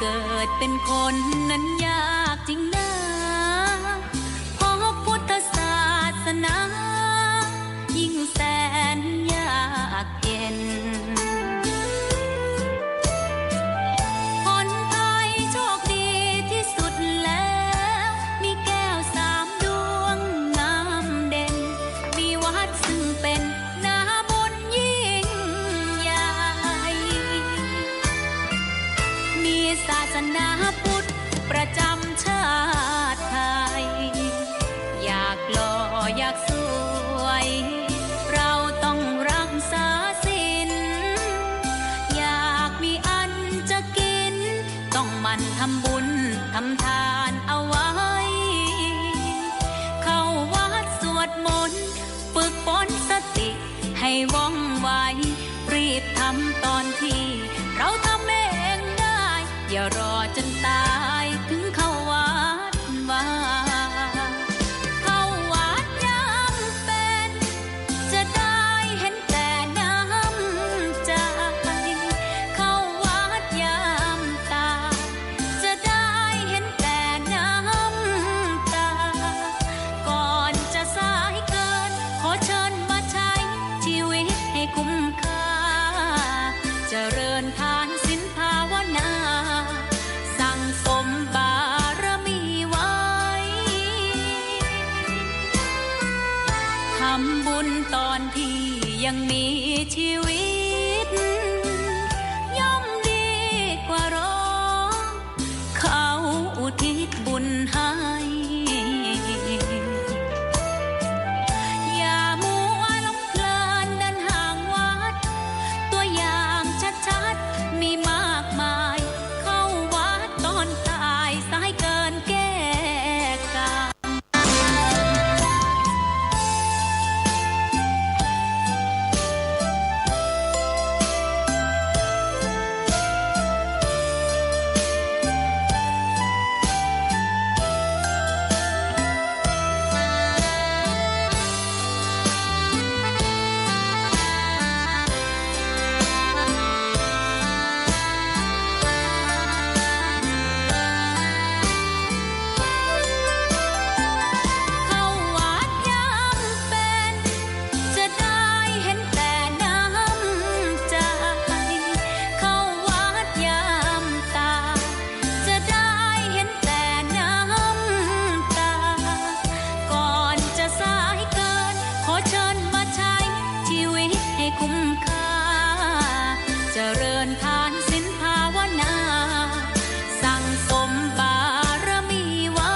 เกิดเป็นคนนั้นยากจริงนะเพราะพุทธศาสนายิ่งแสนยากเย็นคนไทยโชคดีที่สุดแล้วมีแก้ว3 ดวงงามเด่นมีวัดซึ่งเป็นนาบุญยิ่งใหญ่มีศาสนาพุทธประจำชาติไทยอยากหล่ออยากสวยเราต้องรักษาศีลอยากมีอันจะกินต้องหมั่นทำบุญทำทานเอาไว้เข้าวัดสวดมนต์ฝึกฝนสติให้ว่องไวรีบทำตอนที่เราทำเองได้อย่ารอจนตายถึงเข้าวัดว่าเข้าวัดยามเป็นจะได้เห็นแต่น้ำใจเข้าวัดยามตายจะได้เห็นแต่น้ำตาก่อนจะสายเกินขอเชิญมาใช้ชีวิตให้คุ้มค่าเจริญทานศีลภาวนาสั่งสมบารมีไว้ทำบุญตอนที่ยังมีชีวิตย่อมดีกว่ารอเขาอุทิศบุญให้อย่ามัวหลงเพลินเดินห่างวัดตัวอย่างชัดๆมีมากมายเข้าวัดตอนตายสายเกินแก้กรรม ริญทานศีลภาวนาสั่งสมบารมีไว้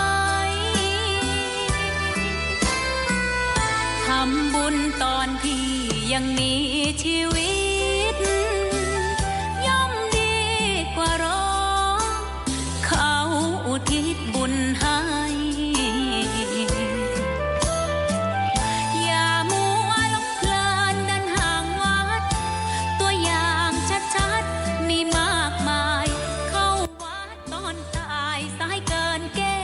ทำบุญตอนที่ยังมีชีวิตย่อมดีกว่ารอเขาอุทิศบุญให้อย่ามัวหลงเพลินเดินห่างวัดตัวอย่างชัดๆมีมากมายเข้าวัดตอนตายสายเกินแก้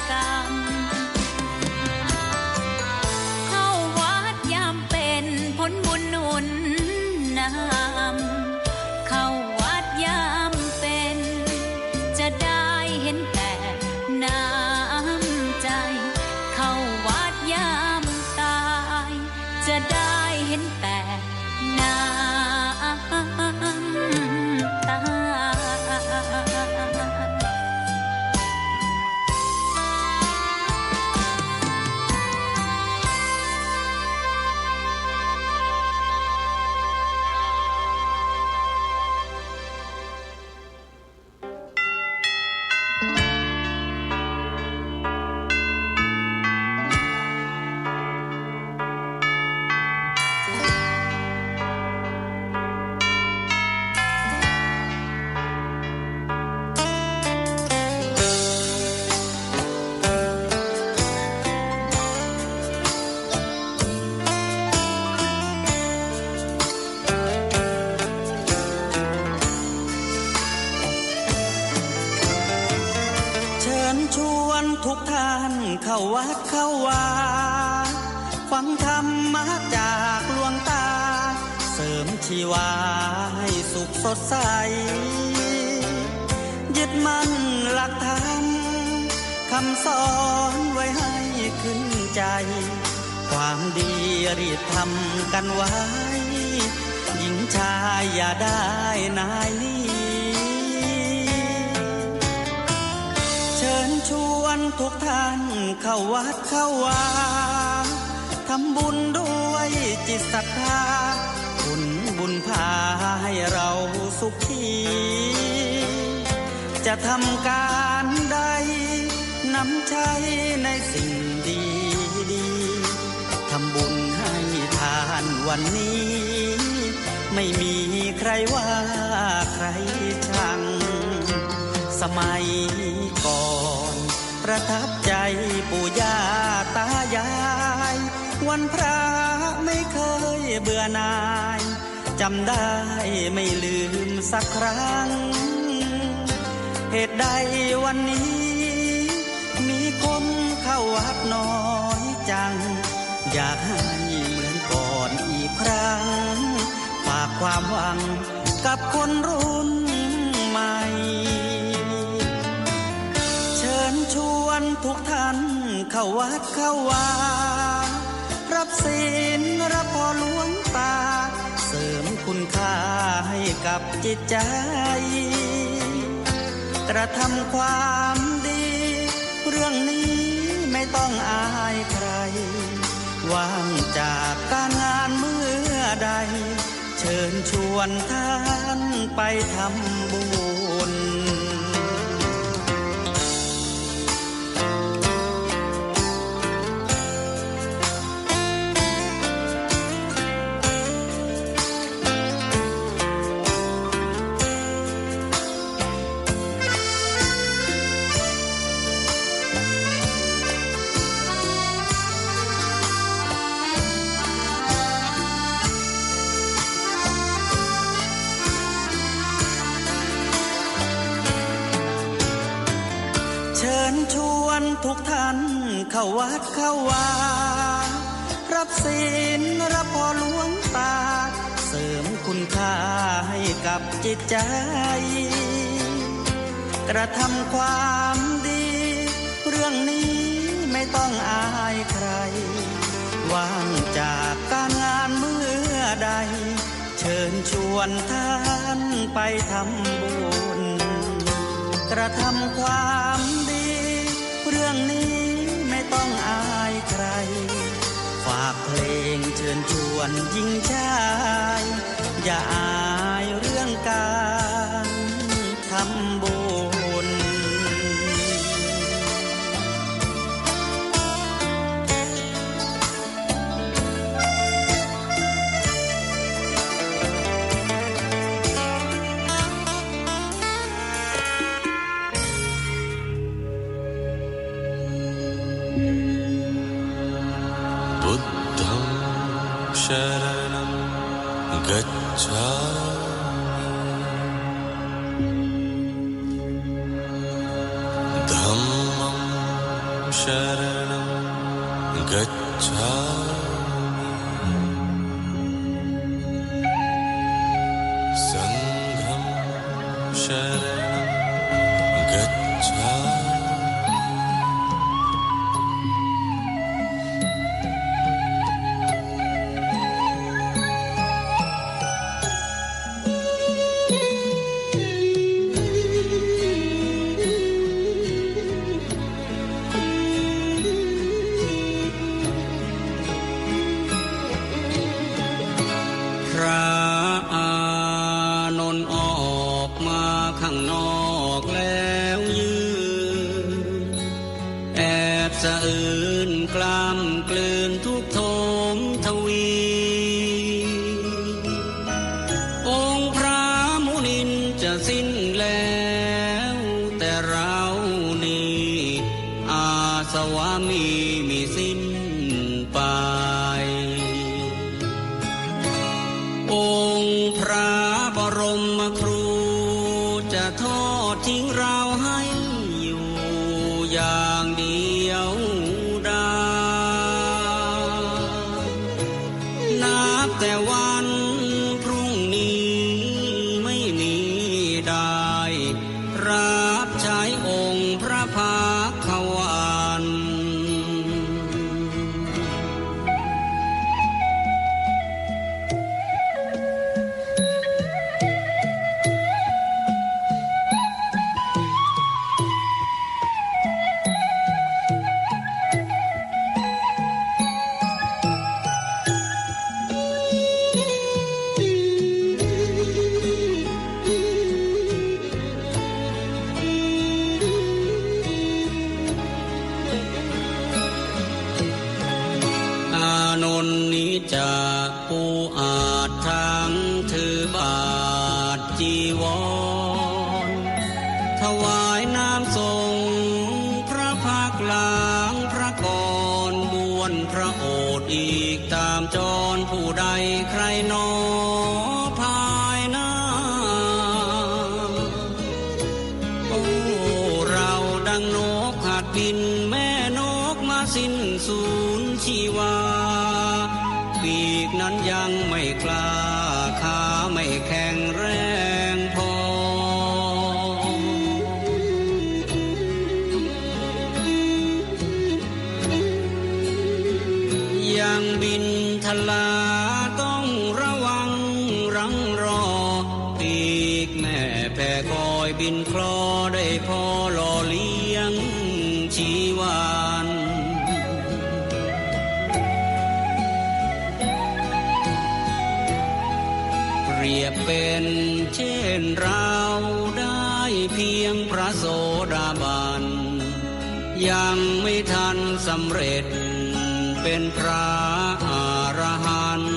กรรมเข้าวัดยามเป็นผลบุญหนุนนำเข้าวัดยามเป็นจะได้เห็นแต่น้ำใจเข้าวัดยามตายจะได้เห็นแต่น้ำตา ชวนทุกท่านเข้าวัดเข้าวาฟังธรรมะจากหลวงตาเสริมชีวาให้สุขสดใสยึดมั่นหลักธรรมคำสอนไว้ให้ขึ้นใจความดีรีบทำกันไว้หญิงชายอย่าได้นายนี้เชิญชวนทุกท่านเข้าวัดเข้าวาทำบุญด้วยจิตศรัทธาบุญพาให้เราสุขีจะทำการใดนำใช้ในสิ่งดีดีทำบุญให้ทานวันนี้ไม่มีใครว่าใครชังสมัยก่อนประทับใจปู่ย่าตายายวันพระไม่เคยเบื่อหน่ายจำได้ไม่ลืมสักครั้งเหตุใดวันนี้มีคนเข้าวัดน้อยจังอยากให้เหมือนก่อนอีกครั้งฝากความหวังกับคนรุ่นใหม่เชิญชวนทุกท่านเข้าวัดเข้าวารับศีลรับพรหลวงตาเสริมคุณค่าให้กับจิตใจกระทำความดีเรื่องนี้ไม่ต้องอายใครว่างจากการงานเมื่อใดเชิญชวนท่านไปทำบุญเชิญชวนทุกท่านเข้าวัดเข้าวารับศีลรับพรหลวงตาเสริมคุณค่าให้กับจิตใจกระทำความดีเรื่องนี้ไม่ต้องอายใครว่างจากการงานเมื่อใดเชิญชวนท่านไปทำบุญกระทำความดีเรื่องนี้ไม่ต้องอายใครฝากเพลงเชิญชวนหญิงชายอย่าอาย gacchami dhammam sharanam gacchami sangham sharanam gacchamiพระอานนท์ออกมาข้างนอกแล้วยืนแอบสะอื้นกล้ำกลืนทุกโทมทวี องค์พระมุนินจะสิ้นแล้วแต่เรานี่อาสวามีมีสิ้นไป องค์พระบรมครูจะทอดทิ้งเราให้อยู่อย่างเดียวดายนับแต่วันพรุ่งนี้ไม่มีได้รับใช้องค์พระภาควัน อานนท์นี้จะปูอาจทางถือบาทจีวรถวายน้ำทรงพระพักหลังพระกรบวนพระโอษฐ์อีกตามจรผู้ใดใครหนอภายหน้า โอ้เราดังนกหัดบินแม่นกมาสิ้นสูญชีวา ปีกนั้นยังไม่กล้าขาไม่แข็งแรงพอ ยังบินทลาต้องระวังรังรอ ปีกแม่แผ่คอยบินคลอได้พอหล่อเลี้ยงชีวาน เปรียบเป็นเช่นเราได้เพียงพระโสดาบัน ยังไม่ทันสำเร็จเป็นพระอรหันต์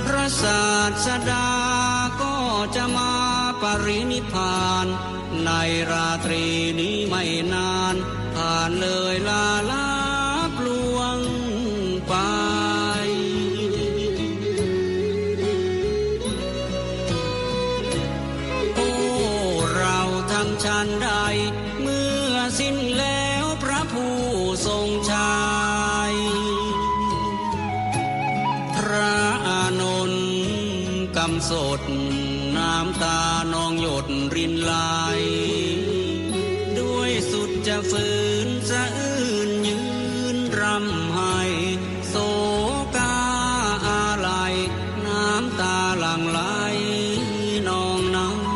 พระศาสดาก็จะมาปรินิพพานในราตรีนี้ไม่นานผ่านเลยลาลับลวงไป โอ้เราทำชันใดเมื่อสิ้นแล้วพระผู้ทรงชัย พระอานนท์กำสดน้ำตานองหยดรินไหลด้วยสุดจะฝืนสะอื้นยืนรำไห้โศกาอาลัยน้ำตาหลั่งไหลนองน้ำ พ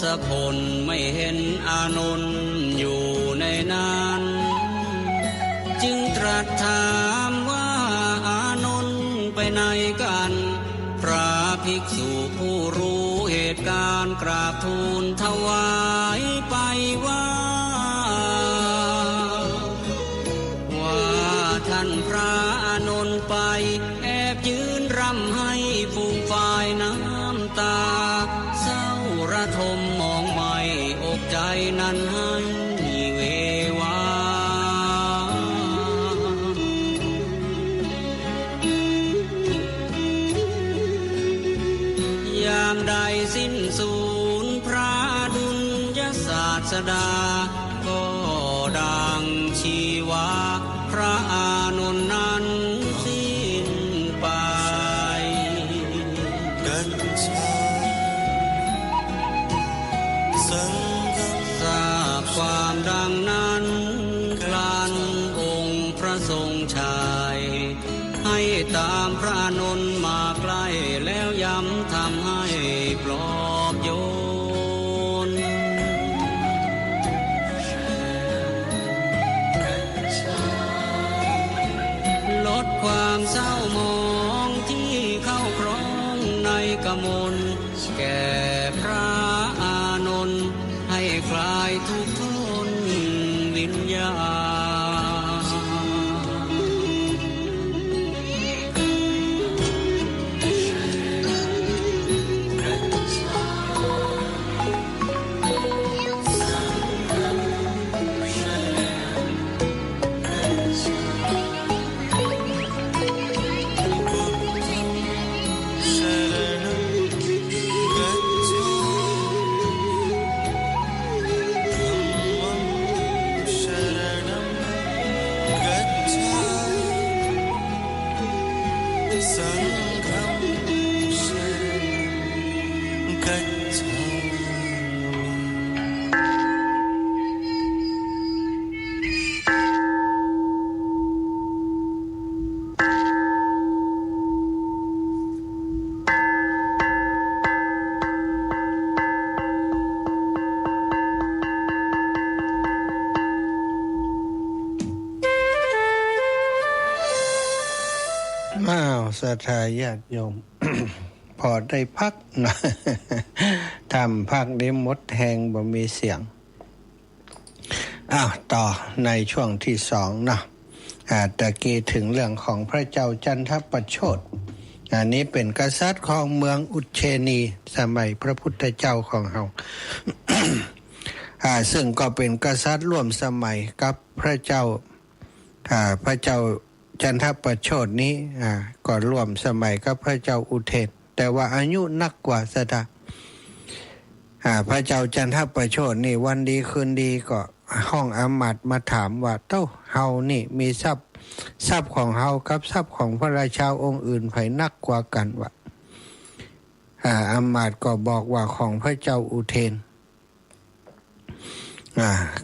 ศพลไม่เห็นอานนท์อยู่ในนั้นจึงตรัสถามว่าอานนท์ไปไหนกันพระภิกษุผู้รู้เหตุการณ์กราบทูลถวายไปว่าท่านพระอานนท์ไปแอบยืนรำให้ฟูมฝ่ายน้ำตาเศร้าระทมมองไม่อกใจนั้นให้เววายามใดสิ้นสูญพระดุลยศาสดาก็ดังชีวาพระอานนท์นั้นสิ้นไปกัจฉาสังฆังทราบความดังนั้นคลันองค์พระทรงชัยให้ตามพระอานนท์มาใกล้แล้วย้ำทำให้ปลอบโยนลดความเศร้าหมองที่เข้าครองในกมลแก่พระอานนท์ให้คลายทุกข์ทนวิญญาณศรัทธาญาติโยม พอได้พักนะ ทำพักนี้มดแหงบ่มีเสียงต่อในช่วงที่สองนะตะกี้ถึงเรื่องของพระเจ้าจันทประโชติอันนี้เป็นกษัตริย์ของเมืองอุเชนีสมัยพระพุทธเจ้าของเรา ซึ่งก็เป็นกษัตริย์ร่วมสมัยกับพระเจ้าจันทประโชตินี้ก็ร่วมสมัยกับพระเจ้าอุเทนแต่ว่าอายุนักกว่าซะดะพระเจ้าจันทประโชตินี่วันดีคืนดีก็ห้องอามาตย์มาถามว่าเต้าเฮานี่มีทรัพย์ของเฮากับทรัพย์ของพระราชาองค์อื่นไผนักกว่ากันวะอามาตย์ก็บอกว่าของพระเจ้าอุเทน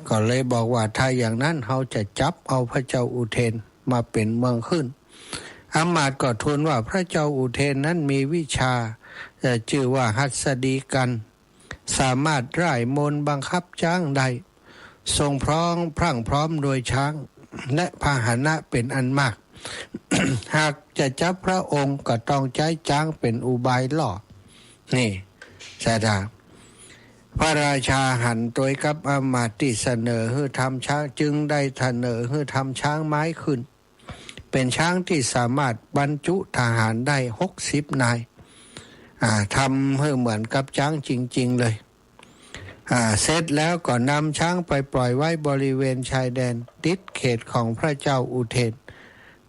ก็เลยบอกว่าถ้าอย่างนั้นเฮาจะจับเอาพระเจ้าอุเทนมาเป็นเมืองขึ้นอามาตย์ก็ทูลว่าพระเจ้าอุเทนนั้นมีวิชาชื่อว่าหัสดีกันสามารถร่ายมนต์บังคับช้างได้ทรงพร้อมพรั่งพร้อมโดยช้างและพาหนะเป็นอันมาก หากจะจับพระองค์ก็ต้องใช้ช้างเป็นอุบายล่อนี่สาธาพระราชาหันตัวกับอามาตย์ที่เสนอให้ทำช้างจึงได้เสนอให้ทำช้างไม้ขึ้นเป็นช้างที่สามารถบรรจุทหารได้60 นายทำให้เหมือนกับช้างจริงๆเลยเสร็จแล้วก็นำช้างไปปล่อยไว้บริเวณชายแดนติดเขตของพระเจ้าอุเทน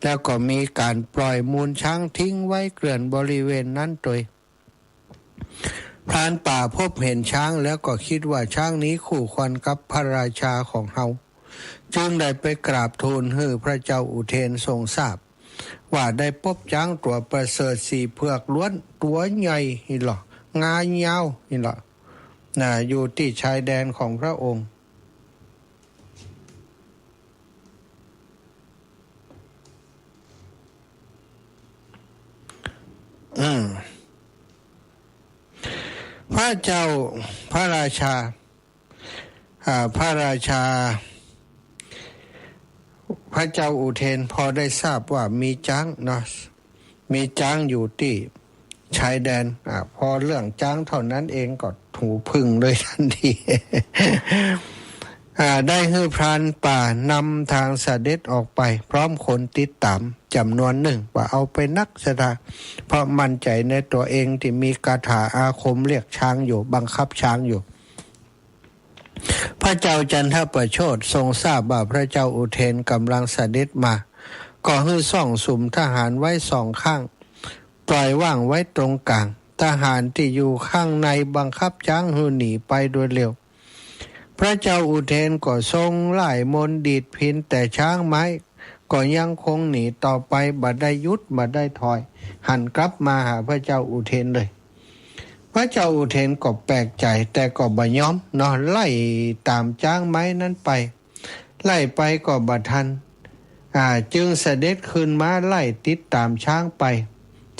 แล้วก็มีการปล่อยมูลช้างทิ้งไว้เกลื่อนบริเวณนั้นโดยพรานป่าพบเห็นช้างแล้วก็คิดว่าช้างนี้คู่ควรกับพระราชาของเฮาจึงได้ไปกราบทูลให้พระเจ้าอุเทนทรงทราบว่าได้พบช้างตัวประเสริฐสีเผือกล้วนตัวใหญ่นี่หรองายาวนี่หรออยู่ที่ชายแดนของพระองค์พระ ระเจ้าพระราชาพระราชาพระเจ้าอุเทนพอได้ทราบว่ามีจ้างเนาะมีจ้างอยู่ที่ชายแดนพอเรื่องจ้างเท่านั้นเองก็ถูพึ่งเลยทันที ได้ให้พรานป่านำทางเสด็จออกไปพร้อมคนติดตามจำนวนหนึ่งว่าเอาไปนักสถาเพราะมั่นใจในตัวเองที่มีคาถาอาคมเรียกช้างอยู่บังคับช้างอยู่พระเจ้าจันทประโชติทรงทราบว่าพระเจ้าอุเทนกำลังเสด็จมาก็ให้ส่องสุมทหารไว้สองข้างปล่อยว่างไว้ตรงกลางทหารที่อยู่ข้างในบังคับช้างให้หนีไปโดยเร็วพระเจ้าอุเทนก็ทรงไล่มนต์ดีดพิณแต่ช้างไม้ก็ยังคงหนีต่อไปบ่ได้ยุดบ่ได้ถอยหันกลับมาหาพระเจ้าอุเทนเลยพระเจ้าอุเทนก็แปลกใจแต่ก็บ่ยอมเนาะไล่ตามช้างไม้นั้นไปไล่ไปก็บ่ทันจึงเสด็จขึ้นมาไล่ติดตามช้างไป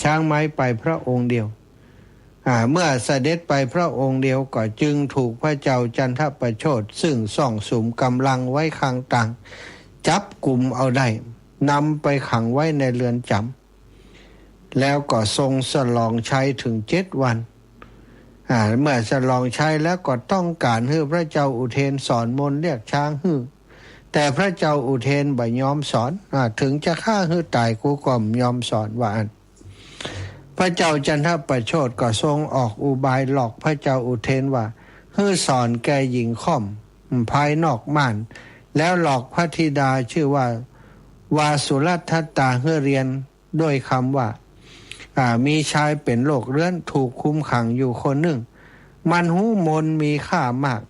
ช้างไม้ไปพระองค์เดียวเมื่อเสด็จไปพระองค์เดียวก็จึงถูกพระเจ้าจันทประโชติซึ่งส่องสุมกำลังไว้ข้างต่างจับกุมเอาได้นำไปขังไว้ในเรือนจำแล้วก็ทรงฉลองชัยถึง7 วันเมื่อฉลองชัยแล้วก็ต้องการให้พระเจ้าอุเทนสอนมนต์เรียกช้างฮื้อแต่พระเจ้าอุเทนบ่ยอมสอนถึงจะฆ่าฮื้อตายกูก็ไม่ยอมสอนว่าพระเจ้าจันทประโชติก็ทรงออกอุบายหลอกพระเจ้าอุเทนว่าฮื้อสอนแก่หญิงค่อมภายนอกม่านแล้วหลอกพระธิดาชื่อว่าวาสุรัตตาให้เรียนด้วยคำว่ามีชายเป็นโรคเรื้อนถูกคุมขังอยู่คนหนึ่งมันหูมนต์มีค่ามาก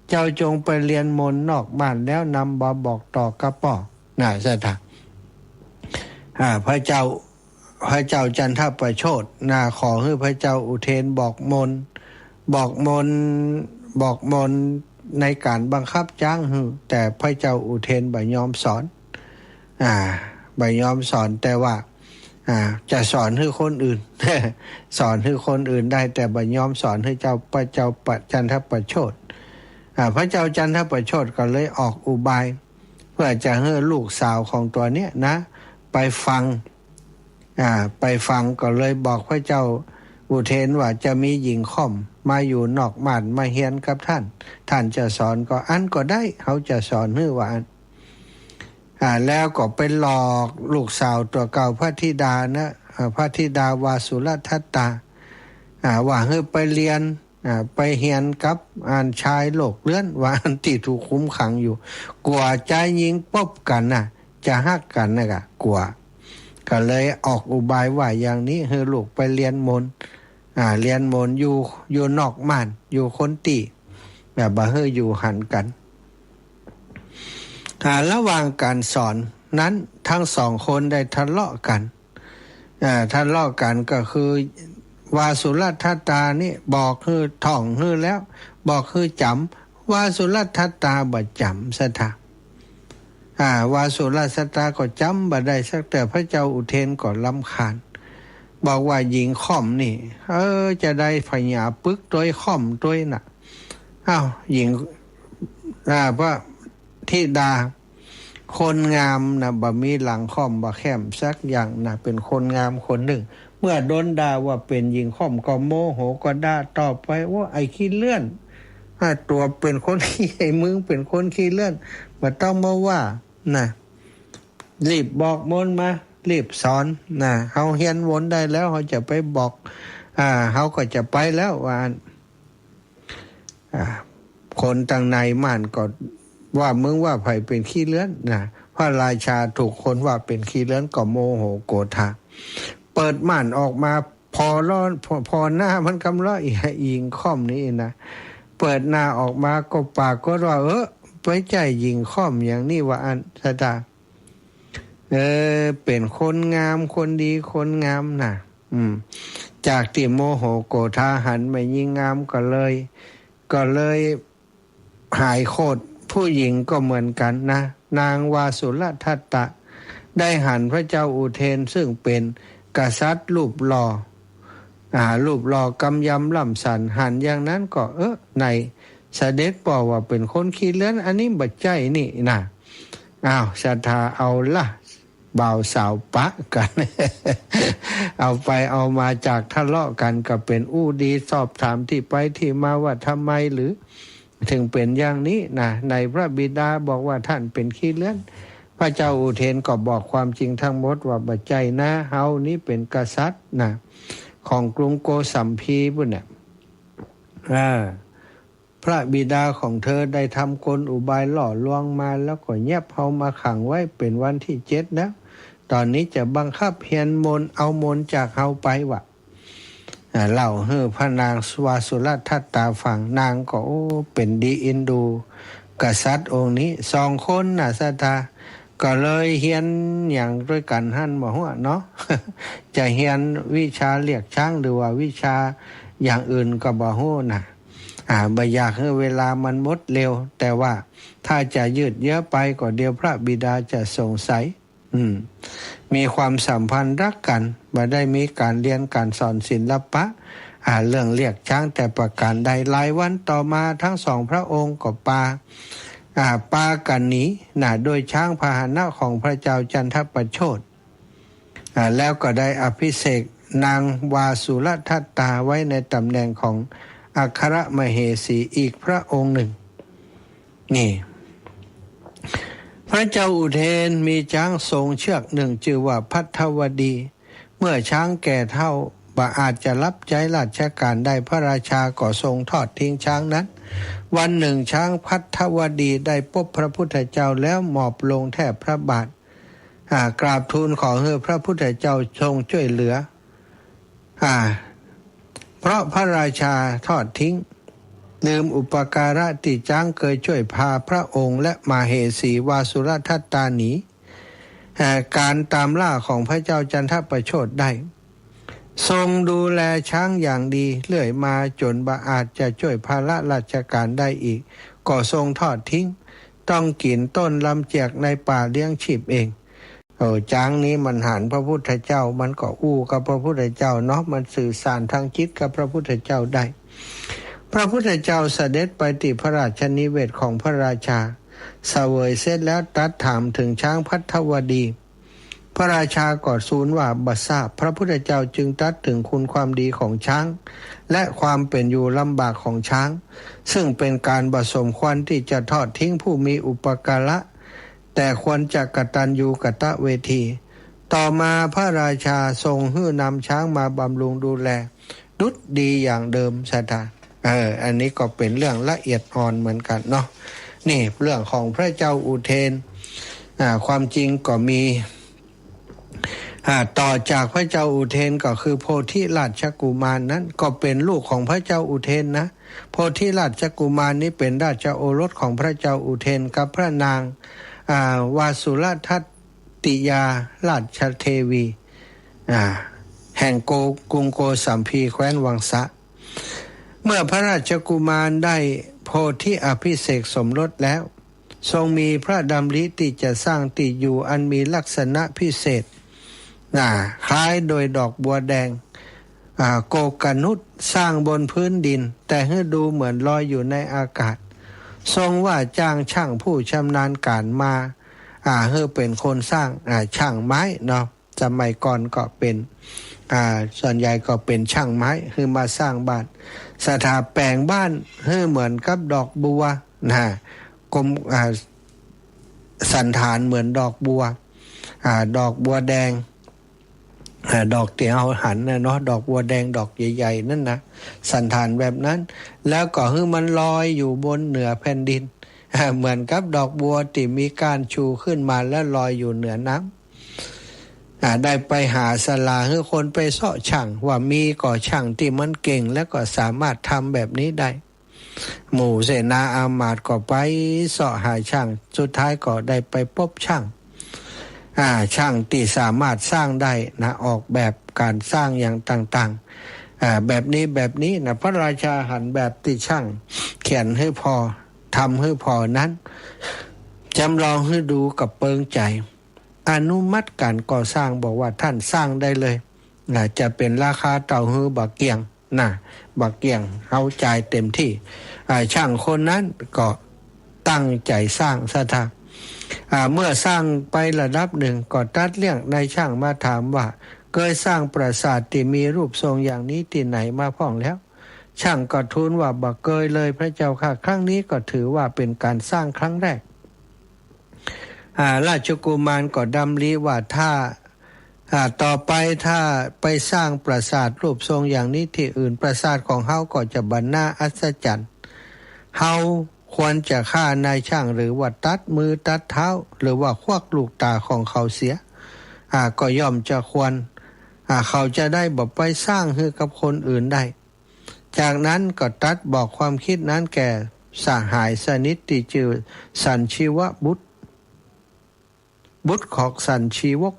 เจ้าจงไปเรียนมนต์นอกบ้านแล้วนำบอกต่อกระป๋อสถาพระเจ้าจันทประโชติขอให้พระเจ้าอุเทนบอกมนต์ในการบังคับจ้างแต่พระเจ้าอุเทนบ่ยอมสอนบ่ยอมสอนแต่ว่าจะสอนให้คนอื่น สอนให้คนอื่นได้แต่บ่ยอมสอนให้พระเจ้าจันทประโชติพระเจ้าจันทประโชติก็เลยออกอุบายเพื่อจะให้ลูกสาวของตัวเนี้ยนะไปฟังก็เลยบอกพระเจ้าอุเทนว่าจะมีหญิงค่อมมาอยู่นอกม่านมาเฮียนกับท่านจะสอนก็ก็ได้เขาจะสอนให้ว่าแล้วก็ไปหลอกลูกสาวตัวเก่าพระธิดานะพระธิดาวาสุรัตตาว่าให้ไปเรียนไปเฮียนกับชายโลกเลื่อนว่าที่ถูกคุมขังอยู่กลัวใจยิงปบกันจะฮักกันกลัวก็เลยออกอุบายว่าอย่างนี้ให้ลูกไปเรียนมนต์เรียนมนต์อยู่นอกม่านอยู่คนตีแบบบ่ให้อยู่หันกันระหว่างการสอนนั้นทั้งสองคนได้ทะเลาะกันก็คือวาสุรัตตานี่บอกคือท่องคือแล้วบอกคือจำวาสุรัตตาบ่จำสถาวาสุรัตตาก็จำบ่ได้สักแต่พระเจ้าอุเทนก็รำคาญบอกว่าหญิงค่อมนี่จะได้พญาปึกตัวค่อมตัวน่ะหญิงพระธิดาคนงามบ่มีหลังค่อมบ่แค้มสักอย่างเป็นคนงามคนหนึ่งเมื่อโดนด่าว่าเป็นหญิงค่อมก็โมโหก็ด่าต่อไปว่าไอ้ขี้เลื่อนตัวเป็นคนขี้ไอ้มึงเป็นคนขี้เลื่อนบ่ต้องมาว่ารีบบอกมนต์มารีบสอนเฮาเฮียนวนได้แล้วเฮาจะไปบอกเฮาก็จะไปแล้วว่าคนทางในม่านก็ว่ามึงว่าไผเป็นขี้เลื่อนพระราชาถูกคนว่าเป็นขี้เลื่อนก็โมโหโกรธาเปิดม่านออกมาพอหน้ามันกำลังยิงค่อมนี้เปิดหน้าออกมาก็ปากก็ว่าไปใจยิงค่อมอย่างนี้ว่าสตาเป็นคนงามคนดีคนงามจากที่โมโหโกรธาหันมายิงงามก็เลยหายโคตรผู้หญิงก็เหมือนกันนางวาสุรัตตะได้หันพระเจ้าอุเทนซึ่งเป็นกษัตริย์รูปหล่อ รูปหล่อกำยำล่ำสันหันอย่างนั้นก็ในเสด็จบอกว่าเป็นคนขี้เลื้อนอันนี้บัดใจนี่นะศรัทธาเอาละบ่าวสาวปะกัน เอาไปเอามาจากทะเลาะกันก็เป็นอู้ดีสอบถามที่ไปที่มาว่าทำไมหรือถึงเป็นอย่างนี้นะในพระบิดาบอกว่าท่านเป็นขี้เลื้อนพระเจ้าอุเทนก็บอกความจริงทั้งหมดว่าบัดใจนะเฮานี้เป็นกษัตริย์นะของกรุงโกสัมพีพุ่นน่ะพระบิดาของเธอได้ทำกลอุบายหล่อลวงมาแล้วก็เงียบเฮามาขังไว้เป็นวันที่7แล้วตอนนี้จะบังคับเฮียนมนต์เอามนต์จากเฮาไปวะเล่าให้พระนางวาสุรัตทัตตาฟังนางก็เป็นดีอินดูกษัตริย์องค์นี้2 คนน่ะศรัทธาก็เลยเฮียนอย่างด้วยกันหั่นบ่ฮู้เนาะ จะเฮียนวิชาเรียกช้างหรือว่าวิชาอย่างอื่นก็บ่ฮู้น่ะบ่อยากให้เวลามันหมดเร็วแต่ว่าถ้าจะยืดเยื้อไปก็เดี๋ยวพระบิดาจะสงสัยมีความสัมพันธ์รักกันบ่ได้มีการเรียนการสอนศิลปะเรื่องเรียกช้างแต่ประการใดหลายวันต่อมาทั้ง2พระองค์ก็ปากันหนีโดยช้างพาหนะของพระเจ้าจันทประโชติแล้วก็ได้อภิเษกนางวาสุรทัตตาไว้ในตำแหน่งของอัครมเหสีอีกพระองค์หนึ่งนี่พระเจ้าอุเทนมีช้างทรงเชือกหนึ่งชื่อว่าภัทวดี เมื่อช้างแก่เท่าบ่อาจจะรับใช้ราชการได้พระราชาก็ทรงทอดทิ้งช้างนั้นวันหนึ่งช้างภัทวดีได้พบพระพุทธเจ้าแล้วหมอบลงแทบพระบาทกราบทูลขอให้พระพุทธเจ้าทรงช่วยเหลือเพราะพระราชาทอดทิ้งลืมอุปการะที่ช้างเคยช่วยพาพระองค์และมาเหสีวาสุรทัตตาหนีการตามล่าของพระเจ้าจันทประโชติได้ทรงดูแลช้างอย่างดีเรื่อยมาจนบ่อาจจะช่วยภาระราชการได้อีกก็ทรงทอดทิ้งต้องกินต้นลำเจียกในป่าเลี้ยงชีพเองช้างนี้มันหันพระพุทธเจ้ามันก็อู้กับพระพุทธเจ้าเนาะมันสื่อสารทางจิตกับพระพุทธเจ้าได้พระพุทธเจ้าเสด็จไปที่พระราชนิเวศของพระราชาเสวยเสร็จแล้วตรัสถามถึงช้างภัทวดีพระราชาก็ทูลว่าบัดทราบพระพุทธเจ้าจึงตรัสถึงคุณความดีของช้างและความเป็นอยู่ลำบากของช้างซึ่งเป็นการบ่สมควรที่จะทอดทิ้งผู้มีอุปการะแต่ควรจะกตัญญูกตเวทีต่อมาพระราชาทรงให้นำช้างมาบำรุงดูแลดุจดีอย่างเดิมศรัทธาอันนี้ก็เป็นเรื่องละเอียดอ่อนเหมือนกันเนาะนี่เรื่องของพระเจ้าอุเทนความจริงก็มีต่อจากพระเจ้าอุเทนก็คือโพธิราชกุมารนั้นก็เป็นลูกของพระเจ้าอุเทนนะโพธิราชกุมารนี้เป็นราชโอรสของพระเจ้าอุเทนกับพระนางวาสุรทัตติยาราชเทวีแห่งกรุงโกสัมพีแคว้นวังสะเมื่อพระราชกุมารได้โพธิอภิเษกสมรสแล้วทรงมีพระดำริที่จะสร้างที่อยู่อันมีลักษณะพิเศษคล้ายโดยดอกบัวแดงโกกนุษสร้างบนพื้นดินแต่ให้ดูเหมือนลอยอยู่ในอากาศทรงว่าจ้างช่างผู้ชำนาญการมาให้เป็นคนสร้างช่างไม้เนาะสมัยก่อนก็เป็นส่วนใหญ่ก็เป็นช่างไม้คือมาสร้างบ้านสถาแปลงบ้านให้เหมือนกับดอกบัวกลมสันฐานเหมือนดอกบัวดอกบัวแดงดอกเตียวหันนะเนาะดอกบัวแดงดอกใหญ่ๆนั่นนะสันฐานแบบนั้นแล้วก็ให้มันลอยอยู่บนเหนือแผ่นดินเหมือนกับดอกบัวที่มีการชูขึ้นมาแล้วลอยอยู่เหนือน้ำได้ไปหาศาลาให้คนไปเสาะช่างว่ามีก่อช่างที่มันเก่งและก็สามารถทำแบบนี้ได้หมู่เสนาอามาตย์ก็ไปเสาะหาช่างสุดท้ายก็ได้ไปพบช่างช่างที่สามารถสร้างได้นะออกแบบการสร้างอย่างต่างๆแบบนี้นะพระราชาหันแบบที่ช่างเขียนให้พอทำให้พอนั้นจำลองให้ดูกับเปิงใจอนุมัติการก่อสร้างบอกว่าท่านสร้างได้เลย จะเป็นราคาเต่าฮือบักเกียงบักเกียงเอาจ่ายเต็มที่ช่างคนนั้นก็ตั้งใจสร้างศรัทธาเมื่อสร้างไประดับหนึ่งก็ตัดเรียกนายช่างมาถามว่าเคยสร้างปราสาทที่มีรูปทรงอย่างนี้ที่ไหนมาพ้องแล้วช่างก็ทูลว่าบ่เคยเลยพระเจ้าค่ะครั้งนี้ก็ถือว่าเป็นการสร้างครั้งแรกราชกุมารก็ดำริว่าถ้าต่อไปถ้าไปสร้างปราสาทรูปทรงอย่างนี้ที่อื่นปราสาทของเฮาก็จะบรรณาอัศจรรย์เฮาควรจะฆ่านายช่างหรือว่าตัดมือตัดเท้าหรือว่าควักลูกตาของเขาเสียก็ย่อมจะควรเขาจะได้บอกไปสร้างให้กับคนอื่นได้จากนั้นก็ตัดบอกความคิดนั้นแก่สหายสนิทที่ชื่อสันชีวบุตรของสันชีวก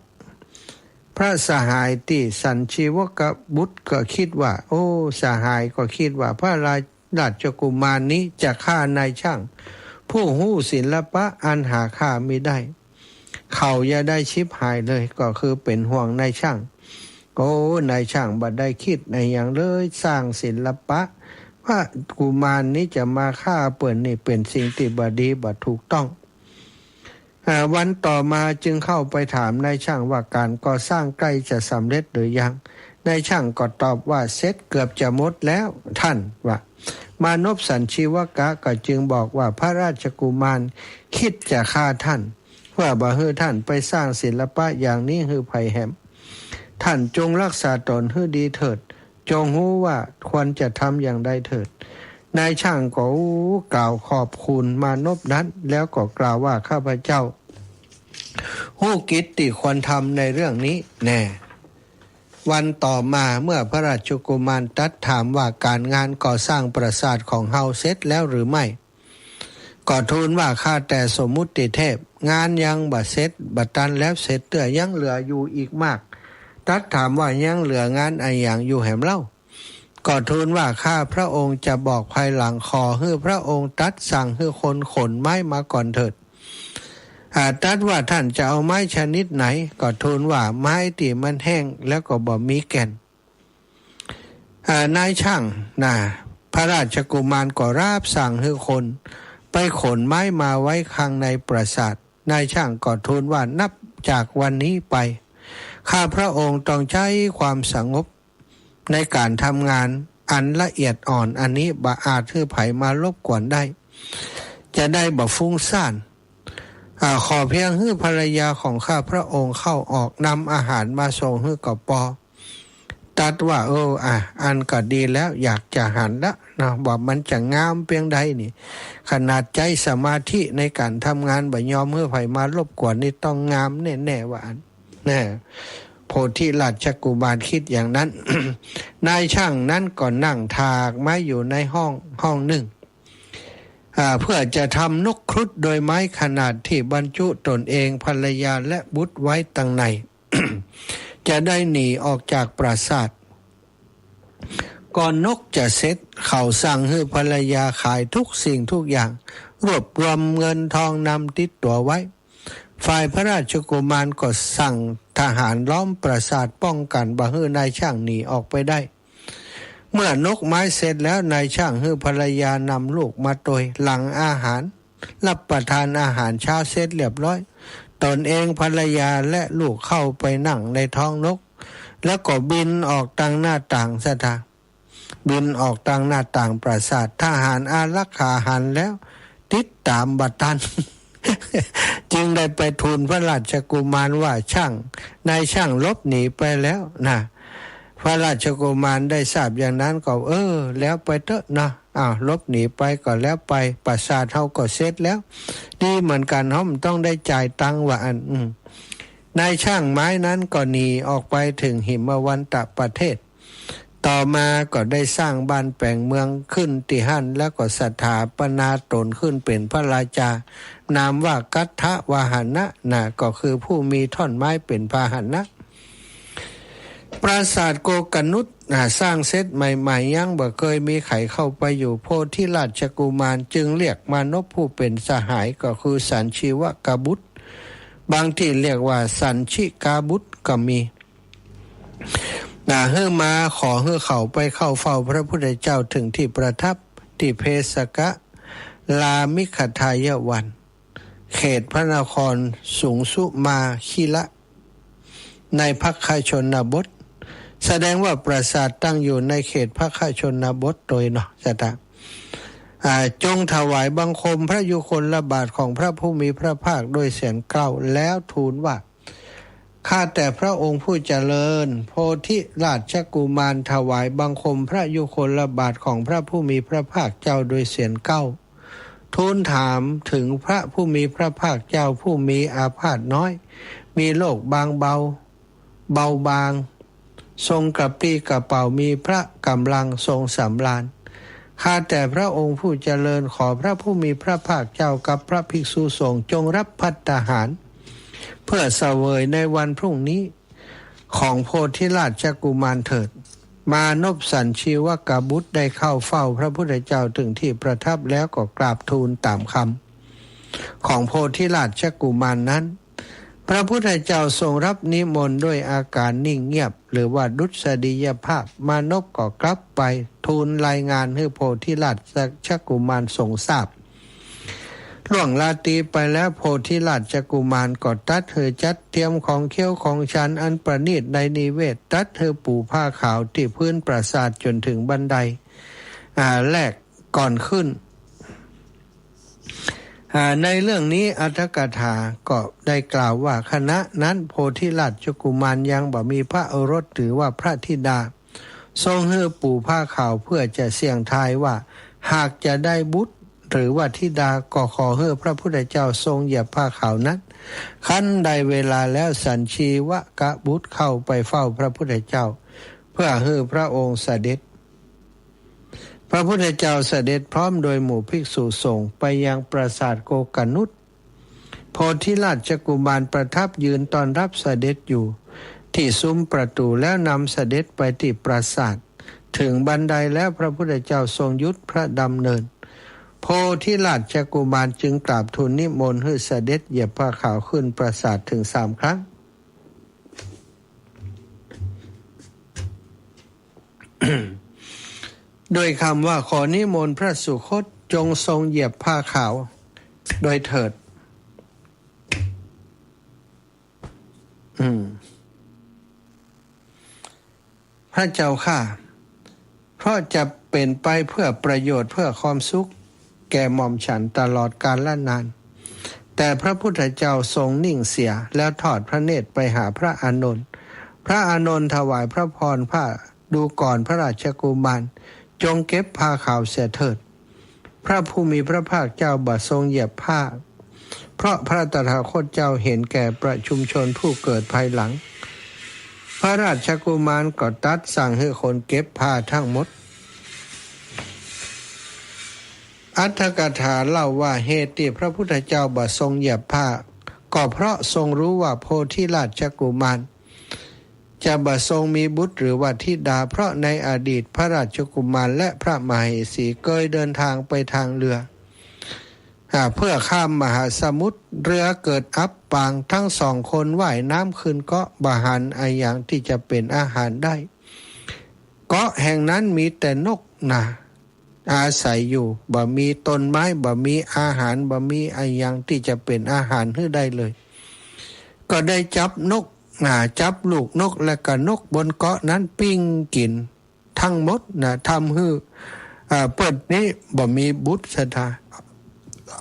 พระสหายที่สันชีวกบุตรก็คิดว่าโอ้สหายก็คิดว่าพระราชกุมารนี้จะฆ่านายช่างผู้หู้ศิลปะอันหาค่าไม่ได้เขาอย่าได้ชิบหายเลยก็คือเป็นห่วงนายช่างโอ้นายช่างบัดได้คิดในอย่างเลยสร้างศิลปะว่ากุมารนี้จะมาฆ่าเปิ่นนี่เป็นสิ่งที่บ่ดีบ่ถูกต้องวันต่อมาจึงเข้าไปถามนายช่างว่าการก่อสร้างใกล้จะสำเร็จหรือยังนายช่างก็ตอบว่าเสร็จเกือบจะหมดแล้วท่านว่ามานพสันชีวกะก็จึงบอกว่าพระราชกุมารคิดจะฆ่าท่านว่าบ่ให้ท่านไปสร้างศิลปะอย่างนี้ให้ไผแหมท่านจงรักษาตนให้ดีเถิดจงรู้ว่าควรจะทำอย่างใดเถิดนายช่างก็กล่าวขอบคุณมานพนั้นแล้วก็กล่าวว่าข้าพเจ้าฮู้กิจที่ควรทำในเรื่องนี้แน่วันต่อมาเมื่อพระราชกุมารตรัสถามว่าการงานก่อสร้างปราสาทของเฮาเสร็จแล้วหรือไม่ก็ทูลว่าข้าแต่สมมุติเทพงานยังบ่เสร็จบ่ตันแล้วเสร็จเตื้อยังเหลืออยู่อีกมากตรัสถามว่ายังเหลืองานอะไรอย่างอยู่แหมเล่าก็ทูลว่าข้าพระองค์จะบอกภายหลังขอให้พระองค์ตรัสสั่งให้คนขนไม้มาก่อนเถิดตรัสว่าท่านจะเอาไม้ชนิดไหนก็ทูลว่าไม้ที่มันแห้งแล้วก็บ่มีแก่นนายช่างพระราชกุมารก็ราบสั่งให้คนไปขนไม้มาไว้ข้างในปราสาทนายช่างก็ทูลว่านับจากวันนี้ไปข้าพระองค์ต้องใช้ความสงบในการทำงานอันละเอียดอ่อนอันนี้บ่อาจให้ไผมารบกวนได้จะได้บ่ฟุ้งซ่านขอเพียงให้ภรรยาของข้าพระองค์เข้าออกนำอาหารมาส่งให้กับปอตัดว่าอันก็ดีแล้วอยากจะหันละบอกมันจะงามเพียงใดนี่ขนาดใจสมาธิในการทำงานบ่ยอมให้ไผมารบกวนนี่ต้องงามแน่ๆว่าอันโพธิราชกุมารคิดอย่างนั้น นายช่างนั้นก็นั่งถากไม้อยู่ในห้องหนึ่งเพื่อจะทำนกครุฑโดยไม้ขนาดที่บรรจุตนเองภรรยาและบุตรไว้ตั้งใน จะได้หนีออกจากปราสาทก่อนนกจะเสร็จเขาสั่งให้ภรรยาขายทุกสิ่งทุกอย่างรวบรวมเงินทองนำติดตัวไว้ฝ่ายพระราชกุมารก็สั่งทหารล้อมปราสาทป้องกันบ่ให้นายช่างหนีออกไปได้เมื่อนกไม้เสร็จแล้วนายช่างให้ภรรยานำลูกมาโดยหลังอาหารรับประทานอาหารเช้าเสร็จเรียบร้อยตนเองภรรยาและลูกเข้าไปนั่งในท้องนกแล้วก็บินออกทางหน้าต่างซะทางบินออกทางหน้าต่างปราสาททหารอารักขาหันแล้วติดตามบัดทัน จึงได้ไปทูลพระราชกุมารว่านายช่างลบหนีไปแล้วพระราชกุมารได้ทราบอย่างนั้นก็แล้วไปเถอะลบหนีไปก็แล้วไปปราสาทเฮาก็เสร็จแล้วดีเหมือนกันเฮาต้องได้จ่ายตังค์ว่าอันนายช่างไม้นั้นก็หนีออกไปถึงหิมวันตประเทศต่อมาก็ได้สร้างบ้านแปลงเมืองขึ้นที่หั่นแล้วก็สถาปนาตนขึ้นเป็นพระราชานามว่ากัตถวหนะก็คือผู้มีท่อนไม้เป็นพาหนะปราสาทโกกนุษสร้างเสร็จใหม่ๆยังบ่เคยมีใครเข้าไปอยู่โพธิราชกุมารจึงเรียกมานพผู้เป็นสหายก็คือสันชีวกบุตรบางที่เรียกว่าสันชิกาบุตรก็มี เฮือมาขอเฮือเขาไปเข้าเฝ้าพระพุทธเจ้าถึงที่ประทับที่เพสกะลามิขทายวัน เขตพระนครสุงสุมาคิละในพักคชนบทแสดงว่าปราสาทตั้งอยู่ในเขตพักคชนบทโดยเนาะจงถวายบังคมพระยุคลบาทของพระผู้มีพระภาคด้วยเสียงเกล้าแล้วทูลว่าข้าแต่พระองค์ผู้เจริญโพธิราชกุมารถวายบังคมพระยุคลบาทของพระผู้มีพระภาคเจ้าโดยเสียงเกล้าทูลถามถึงพระผู้มีพระภาคเจ้าผู้มีอาพาธน้อยมีโรคบางเบาบางทรงกระปรี้กระเป๋ามีพระกำลังทรงสำราญข้าแต่พระองค์ผู้เจริญขอพระผู้มีพระภาคเจ้ากับพระภิกษุสงฆ์จงรับภัตตาหารเพื่อเสวยในวันพรุ่งนี้ของโพธิราชกุมารเถิดมานพสัญชีวกบุตรได้เข้าเฝ้าพระพุทธเจ้าถึงที่ประทับแล้วก็กราบทูลตามคำของโพธิราชกุมารนั้นพระพุทธเจ้าทรงรับนิมนต์ด้วยอาการนิ่งเงียบหรือว่าดุษฎียภาพมานพก็กลับไปทูลรายงานให้โพธิราชกุมารทรงทราบล่วงราตรีไปแล้วโพธิราชกุมารก็ตัดเธอจัดเตรียมของเคี้ยวของฉันอันประณีตในนิเวศตัดเธอปูผ้าขาวที่พื้นปราสาทจนถึงบันไดแรกก่อนขึ้นในเรื่องนี้อัตถกถาก็ได้กล่าวว่าคณะนั้นโพธิราชกุมารยังบ่มีพระโอรสหรือว่าพระธิดาทรงให้ปูผ้าขาวเพื่อจะเสี่ยงทายว่าหากจะได้บุตรหรือว่าธิดาก็ขอให้พระพุทธเจ้าทรงเหยียบผ้าขาวนั้นขั้นใดเวลาแล้วสัญชีวกบุตรเข้าไปเฝ้าพระพุทธเจ้าเพื่อให้พระองค์เสด็จพระพุทธเจ้าเสด็จพร้อมโดยหมู่ภิกษุสงฆ์ไปยังปราสาทโกกนุษโพธิราชกุมารประทับยืนต้อนรับเสด็จอยู่ที่ซุ้มประตูแล้วนำเสด็จไปที่ปราสาทถึงบันไดแล้วพระพุทธเจ้าทรงยุติพระดำเนินโพธิราชกุมารจึงกราบทูลนิมนต์ให้เสด็จเหยียบผ้าขาวขึ้นปราสาทถึง3 ครั้ง โดยคำว่าขอนิมนต์พระสุคตจงทรงเหยียบผ้าขาวโดยเถิดพระเจ้าข้าเพราะจะเป็นไปเพื่อประโยชน์เพื่อความสุขแก่หม่อมฉันตลอดกาลและนานแต่พระพุทธเจ้าทรงนิ่งเสียแล้วทอดพระเนตรไปหาพระอานนท์พระอานนท์ถวายพระพรผ้าดูก่อนพระราชกุมารจงเก็บผ้าขาวเสียเถิดพระผู้มีพระภาคเจ้าบัดทรงเหยียบผ้าเพราะพระตถาคตเจ้าเห็นแก่ประชุมชนผู้เกิดภายหลังพระราชกุมารก็ตัดสั่งให้คนเก็บผ้าทั้งหมดอัตถกถาเล่าว่าเหตุที่พระพุทธเจ้าบัดทรงเหยียบผ้าก็เพราะทรงรู้ว่าโพธิราชกุมารจะบัดทรงมีบุตรหรือว่าธิดาเพราะในอดีตพระราชกุมารและพระมเหสีเคยเดินทางไปทางเรือเพื่อข้ามมหาสมุทรเรือเกิดอับปางทั้ง2 คนว่ายน้ำขึ้นเกาะบาหันอาอย่างที่จะเป็นอาหารได้เกาะแห่งนั้นมีแต่นกอาศัยอยู่บ่มีต้นไม้บ่มีอาหารบ่มีอาอย่างที่จะเป็นอาหารให้ได้เลยก็ได้จับนกจับลูกนกและก็นกบนเกาะนั้นปิ้งกินทั้งหมดทำให้เปิดนี้บ่มีบุตรสถา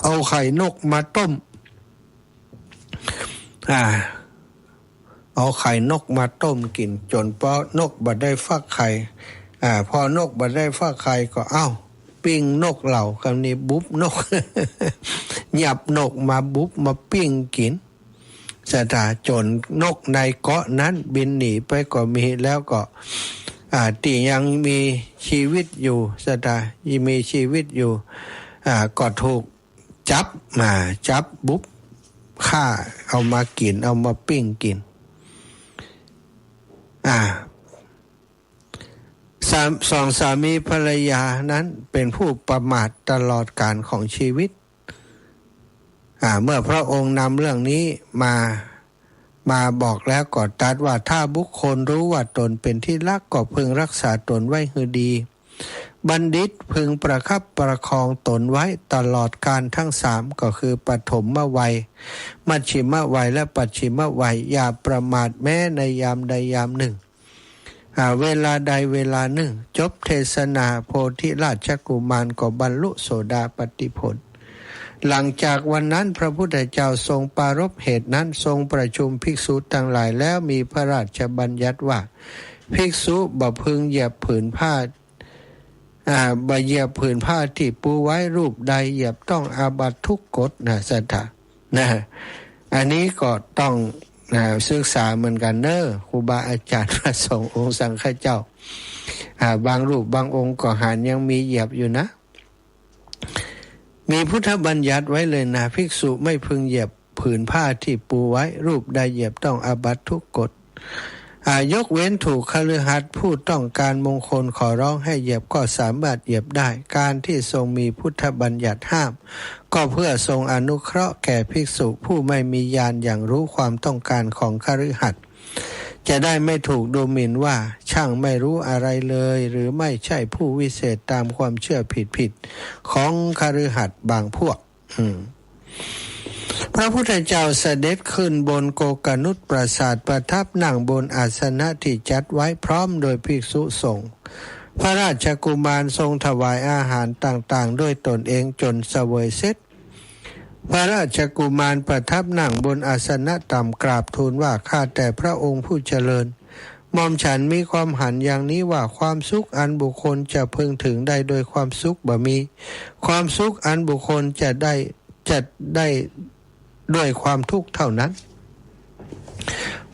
เอาไข่นกมาต้มเอาไข่นกมาต้มกินจนพอนกบ่ได้ฟักไข่พอนกบ่ได้ฟักไข่ก็ปิ้งนกเหล่าคำนี้บุบนก หยับนกมาบุบมาปิ้งกินสถาจนนกในเกาะนั้นบินหนีไปก็มีแล้วก็ที่ยังมีชีวิตอยู่สถายังมีชีวิตอยู่ก็ถูกจับบุบฆ่าเอามากินเอามาปิ้งกินสองสามีภรรยานั้นเป็นผู้ประมาทตลอดกาลของชีวิตเมื่อพระองค์นำเรื่องนี้มา มาบอกแล้วก็ตรัสว่าถ้าบุคคลรู้ว่าตนเป็นที่รักก็พึงรักษาตนไว้ให้ดีบัณฑิตพึงประคับประคองตนไว้ตลอดการทั้งสามก็คือปฐมวัยมัชฌิมวัยและปัจฉิมวัยอย่าประมาทแม้ในยามใดยามหนึ่งเวลาใดเวลาหนึ่งจบเทศนาโพธิราชกุมารก็บรรลุโสดาปัตติผลหลังจากวันนั้นพระพุทธเจ้าทรงปรารภเหตุนั้นทรงประชุมภิกษุทั้งหลายแล้วมีพระราชบัญญัติว่าภิกษุบ่พึงเหยียบผืนผ้าบ่เหยียบผืนผ้าที่ปูไว้รูปใดเหยียบต้องอาบัติทุกกฎนะสัทธานะอันนี้ก็ต้องศึกษาเหมือนกันเนอะครูบาอาจารย์พระสงฆ์องค์สังฆเจ้าบางรูปบางองค์ก็หารยังมีเหยียบอยู่นะมีพุทธบัญญัติไว้เลยนะภิกษุไม่พึงเหยียบผืนผ้าที่ปูไว้รูปใดเหยียบต้องอาบัติทุกกฎยกเว้นถูกคฤหัสถ์ผู้ต้องการมงคลขอร้องให้เหยียบก็สามารถเหยียบได้การที่ทรงมีพุทธบัญญัติห้ามก็เพื่อทรงอนุเคราะห์แก่ภิกษุผู้ไม่มีญาณอย่างรู้ความต้องการของคฤหัสถ์จะได้ไม่ถูกดูหมิ่นว่าช่างไม่รู้อะไรเลยหรือไม่ใช่ผู้วิเศษตามความเชื่อผิดของคฤหัสถ์บางพวกพระพุทธเจ้าเสด็จขึ้นบนโกกนุฏปราสาทประทับนั่งบนอาสนะที่จัดไว้พร้อมโดยภิกษุสงฆ์พระราชกุมารทรงถวายอาหารต่างๆด้วยตนเองจนเสวยเสร็จพระราชกุมารประทับนั่งบนอาสนะต่ำกราบทูลว่าข้าแต่พระองค์ผู้เจริญหม่อมฉันมีความหันอย่างนี้ว่าความสุขอันบุคคลจะพึงถึงได้โดยความสุขบ่มีความสุขอันบุคคลจะได้ด้วยความทุกข์เท่านั้น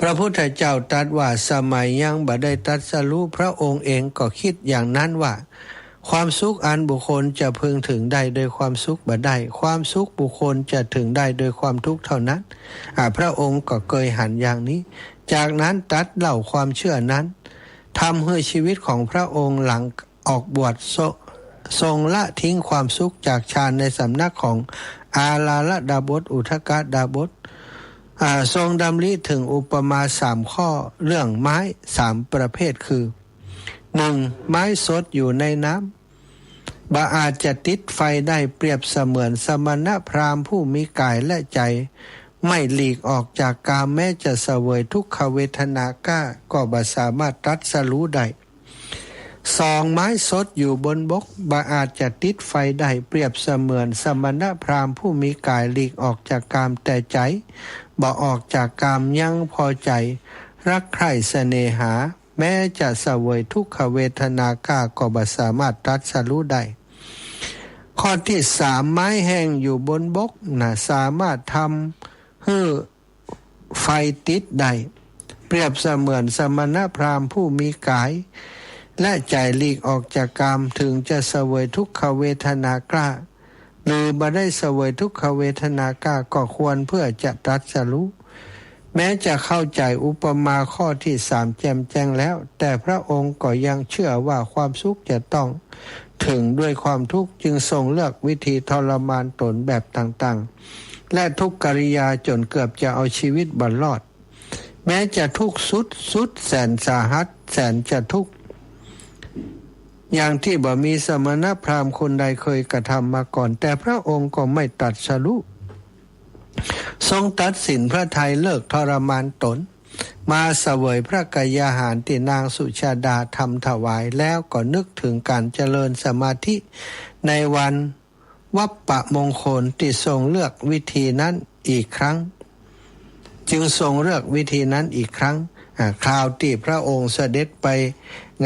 พระพุทธเจ้าตรัสว่าสมัยยังบ่ได้ตรัสรู้พระองค์เองก็คิดอย่างนั้นว่าความสุขอันบุคคลจะพึงถึงได้โดยความสุขบ่ได้ความสุขบุคคลจะถึงได้โดยความทุกข์เท่านั้นพระองค์ก็เคยหันอย่างนี้จากนั้นตรัสเล่าความเชื่อนั้นทำให้ชีวิตของพระองค์หลังออกบวชทรงละทิ้งความสุขจากฌานในสำนักของอาลาลดาบสอุทกดาบสทรงดำริถึงอุปมา3ข้อเรื่องไม้3ประเภทคือ 1. ไม้สดอยู่ในน้ำบ่อาจจะติดไฟได้เปรียบเสมือนสมณพราหมณ์ผู้มีกายและใจไม่หลีกออกจากกามแม้จะเสวยทุกขเวทนาก็บ่สามารถตรัสรู้ได้2. ไม้สดอยู่บนบกบ่อาจจะติดไฟได้เปรียบเสมือนสมณพราหมณ์ผู้มีกายหลีกออกจากกามแต่ใจบ่ออกจากกามยังพอใจรักใคร่เสน่หาแม้จะเสวยทุกขเวทนาก็บ่สามารถตรัสรู้ได้ข้อที่ 3 ไม้แห้งอยู่บนบกสามารถทำให้ไฟติดได้เปรียบเสมือนสมณพราหมณ์ผู้มีกายและใจหลีกออกจากกามถึงจะเสวยทุกขเวทนากล้าหรือบ่ได้เสวยทุกขเวทนากล้าก็ควรเพื่อจะตรัสรู้แม้จะเข้าใจอุปมาข้อที่ 3แจ่มแจ้งแล้วแต่พระองค์ก็ยังเชื่อว่าความสุขจะต้องถึงด้วยความทุกข์จึงทรงเลือกวิธีทรมานตนแบบต่างๆและทุกกิริยาจนเกือบจะเอาชีวิตบรรอดแม้จะทุกข์สุดแสนสาหัสแสนจะทุกข์อย่างที่บ่มีสมณพราหมณ์คนใดเคยกระทำมาก่อนแต่พระองค์ก็ไม่ตรัสรู้ทรงตัดสินพระทัยเลิกทรมานตนมาเสวยพระกายอาหารที่นางสุชาดาทำถวายแล้วก็นึกถึงการเจริญสมาธิในวันวัปปมงคลที่ทรงเลือกวิธีนั้นอีกครั้งจึงทรงเลือกวิธีนั้นอีกครั้งคราวที่พระองค์เสด็จไป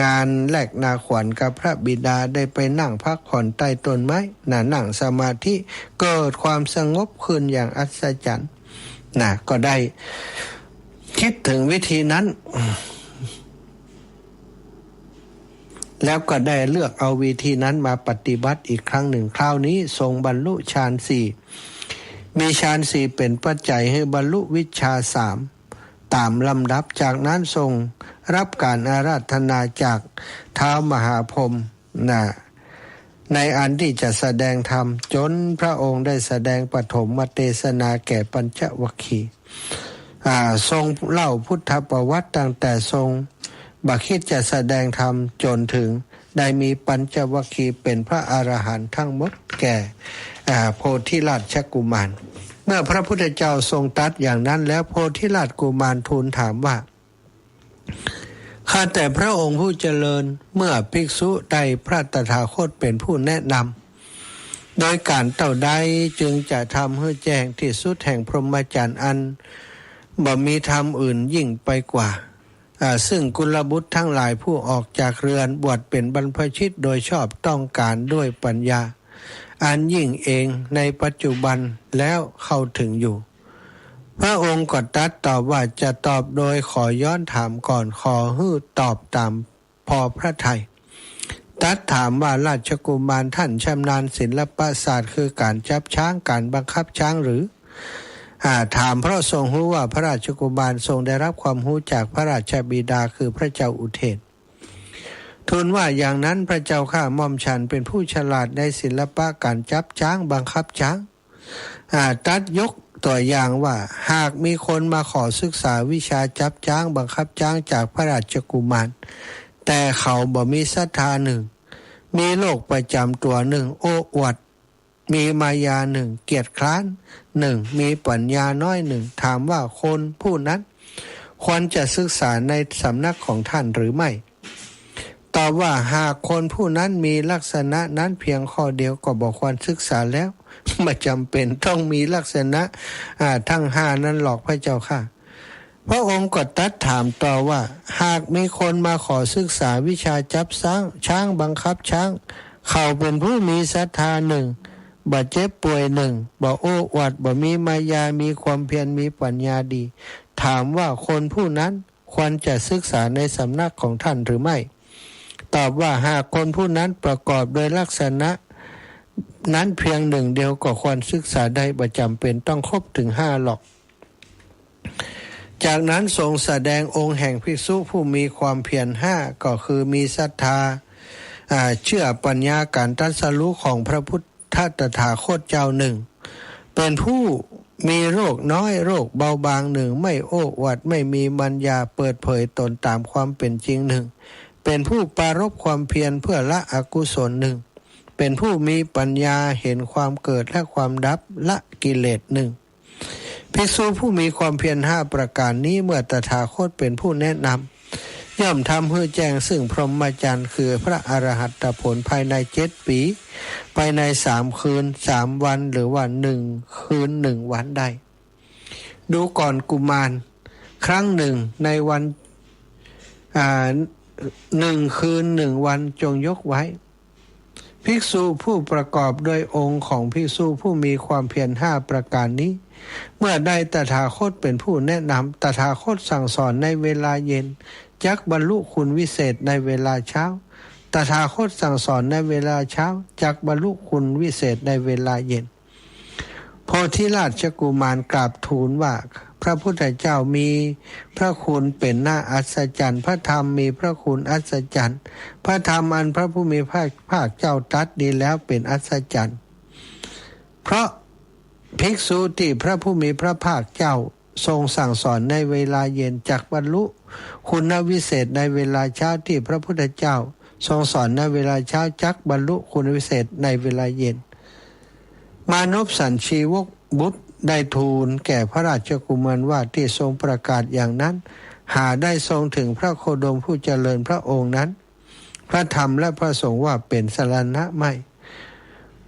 งานแลกนาขวัญกับพระบิดาได้ไปนั่งพักผ่อนใต้ต้นไม้นั่งสมาธิเกิดความสงบขึ้นอย่างอัศจรรย์ก็ได้คิดถึงวิธีนั้นแล้วก็ได้เลือกเอาวิธีนั้นมาปฏิบัติอีกครั้งหนึ่งคราวนี้ทรงบรรลุฌาน4มีฌาน4เป็นปัจจัยให้บรรลุวิชชา3ตามลำดับจากนั้นทรงรับการอาราธนาจากท้าวมหาพรหมในอันที่จะแสดงธรรมจนพระองค์ได้แสดงปฐมเทศนาแก่ปัญจวัคคีย์ ทรงเล่าพุทธประวัติตั้งแต่ทรงบักคิดจะแสดงธรรมจนถึงได้มีปัญจวัคคีย์เป็นพระอรหันต์ทั้งหมดแก่โพธิราชกุมารเมื่อพระพุทธเจ้าทรงตรัสอย่างนั้นแล้วโพธิราชกุมารทูลถามว่าข้าแต่พระองค์ผู้เจริญเมื่อภิกษุใดพระตถาคตเป็นผู้แนะนำโดยการเต่าใดจึงจะทำให้แจ้งที่สุดแห่งพรหมจรรย์อันบ่มีธรรมอื่นยิ่งไปกว่าซึ่งกุลบุตรทั้งหลายผู้ออกจากเรือนบวชเป็นบรรพชิตโดยชอบต้องการด้วยปัญญาอันยิ่งเองในปัจจุบันแล้วเข้าถึงอยู่พระองค์ก็ตรัสตอบว่าจะตอบโดยขอย้อนถามก่อนขอฮื้อตอบตามพอพระทัยตรัสถามว่าราชกุมารท่านชำนาญศิลปศาสตร์คือการจับช้างการบังคับช้างหรือถามเพราะทรงรู้ว่าพระราชกุมารทรงได้รับความรู้จากพระราชบิดาคือพระเจ้าอุเทนทูลว่าอย่างนั้นพระเจ้าข้าม่อมฉันเป็นผู้ฉลาดในศิลปะการจับช้างบังคับช้างตรัสยกตัวอย่างว่าหากมีคนมาขอศึกษาวิชาจับช้างบังคับช้างจากพระราชกุมารแต่เขาบ่มีศรัทธาหนึ่งมีโรคประจำตัวหนึ่งโอ้อวดมีมายาหนึ่งเกียจคร้านหนึ่งมีปัญญาน้อยหนึ่งถามว่าคนผู้นั้นควรจะศึกษาในสำนักของท่านหรือไม่ตอบว่าหากคนผู้นั้นมีลักษณะนั้นเพียงข้อเดียวก็บอกควรศึกษาแล้วไม่จำเป็นต้องมีลักษณะทั้งห้านั้นหรอกพระเจ้าค่ะพระองค์ก็ตรัสถามต่อว่าหากมีคนมาขอศึกษาวิชาจับช้างบังคับช้างเขาเป็นผู้มีศรัทธาหนึ่งบ่เจ็บป่วยหนึ่งบ่โอ้อวดบ่มีมายามีความเพียรมีปัญญาดีถามว่าคนผู้นั้นควรจะศึกษาในสำนักของท่านหรือไม่ตอบว่าหากคนผู้นั้นประกอบโดยลักษณะนั้นเพียงหนึ่งเดียวก็ควรศึกษาได้บ่จำเป็นต้องครบถึงห้าหรอกจากนั้นทรงแสดงองค์แห่งภิกษุผู้มีความเพียรห้าก็คือมีศรัทธาเชื่อปัญญาการตรัสรู้ของพระพุทธตถาคตเจ้าหนึ่งเป็นผู้มีโรคน้อยโรคเบาบางหนึ่งไม่โอ้อวดไม่มีมัญญาเปิดเผยตนตามความเป็นจริงหนึ่งเป็นผู้ปรารภความเพียรเพื่อละอกุศลหนึ่งเป็นผู้มีปัญญาเห็นความเกิดและความดับละกิเลสหนึ่งภิกษุผู้มีความเพียรห้าประการนี้เมื่อตถาคตเป็นผู้แนะนำย่อมทำให้แจ้งซึ่งพรหมจรรย์คือพระอรหัตผลภายใน7 ปีภายใน3 คืน 3 วันหรือว่า1 คืน 1 วันได้ดูก่อนกุมารครั้งหนึ่งในวัน1 คืน 1 วันจงยกไว้ภิกษุผู้ประกอบด้วยองค์ของภิกษุผู้มีความเพียร5 ประการนี้เมื่อได้ตถาคตเป็นผู้แนะนำตถาคตสั่งสอนในเวลาเย็นจักบรรลุคุณวิเศษในเวลาเช้าตถาคตสั่งสอนในเวลาเช้าจักบรรลุคุณวิเศษในเวลาเย็นโพธิราชกุมารกราบทูลว่าพระพุทธเจ้ามีพระคุณเป็นน่าอัศจรรย์พระธรรมมีพระคุณอัศจรรย์พระธรรมอันพระผู้มีพระภาคเจ้าตรัสดีแล้วเป็นอัศจรรย์เพราะภิกษุที่พระผู้มีพระภาคเจ้าทรงสั่งสอนในเวลาเย็นจักบรรลุคุณวิเศษในเวลาเช้าที่พระพุทธเจ้าทรงสอนในเวลาเช้าจักบรรลุคุณวิเศษในเวลาเย็นมานพสัญชีวกบุตรได้ทูลแก่พระราชกุมารว่าที่ทรงประกาศอย่างนั้นหาได้ทรงถึงพระโคดมผู้เจริญพระองค์นั้นพระธรรมและพระสงฆ์ว่าเป็นสรณะไม่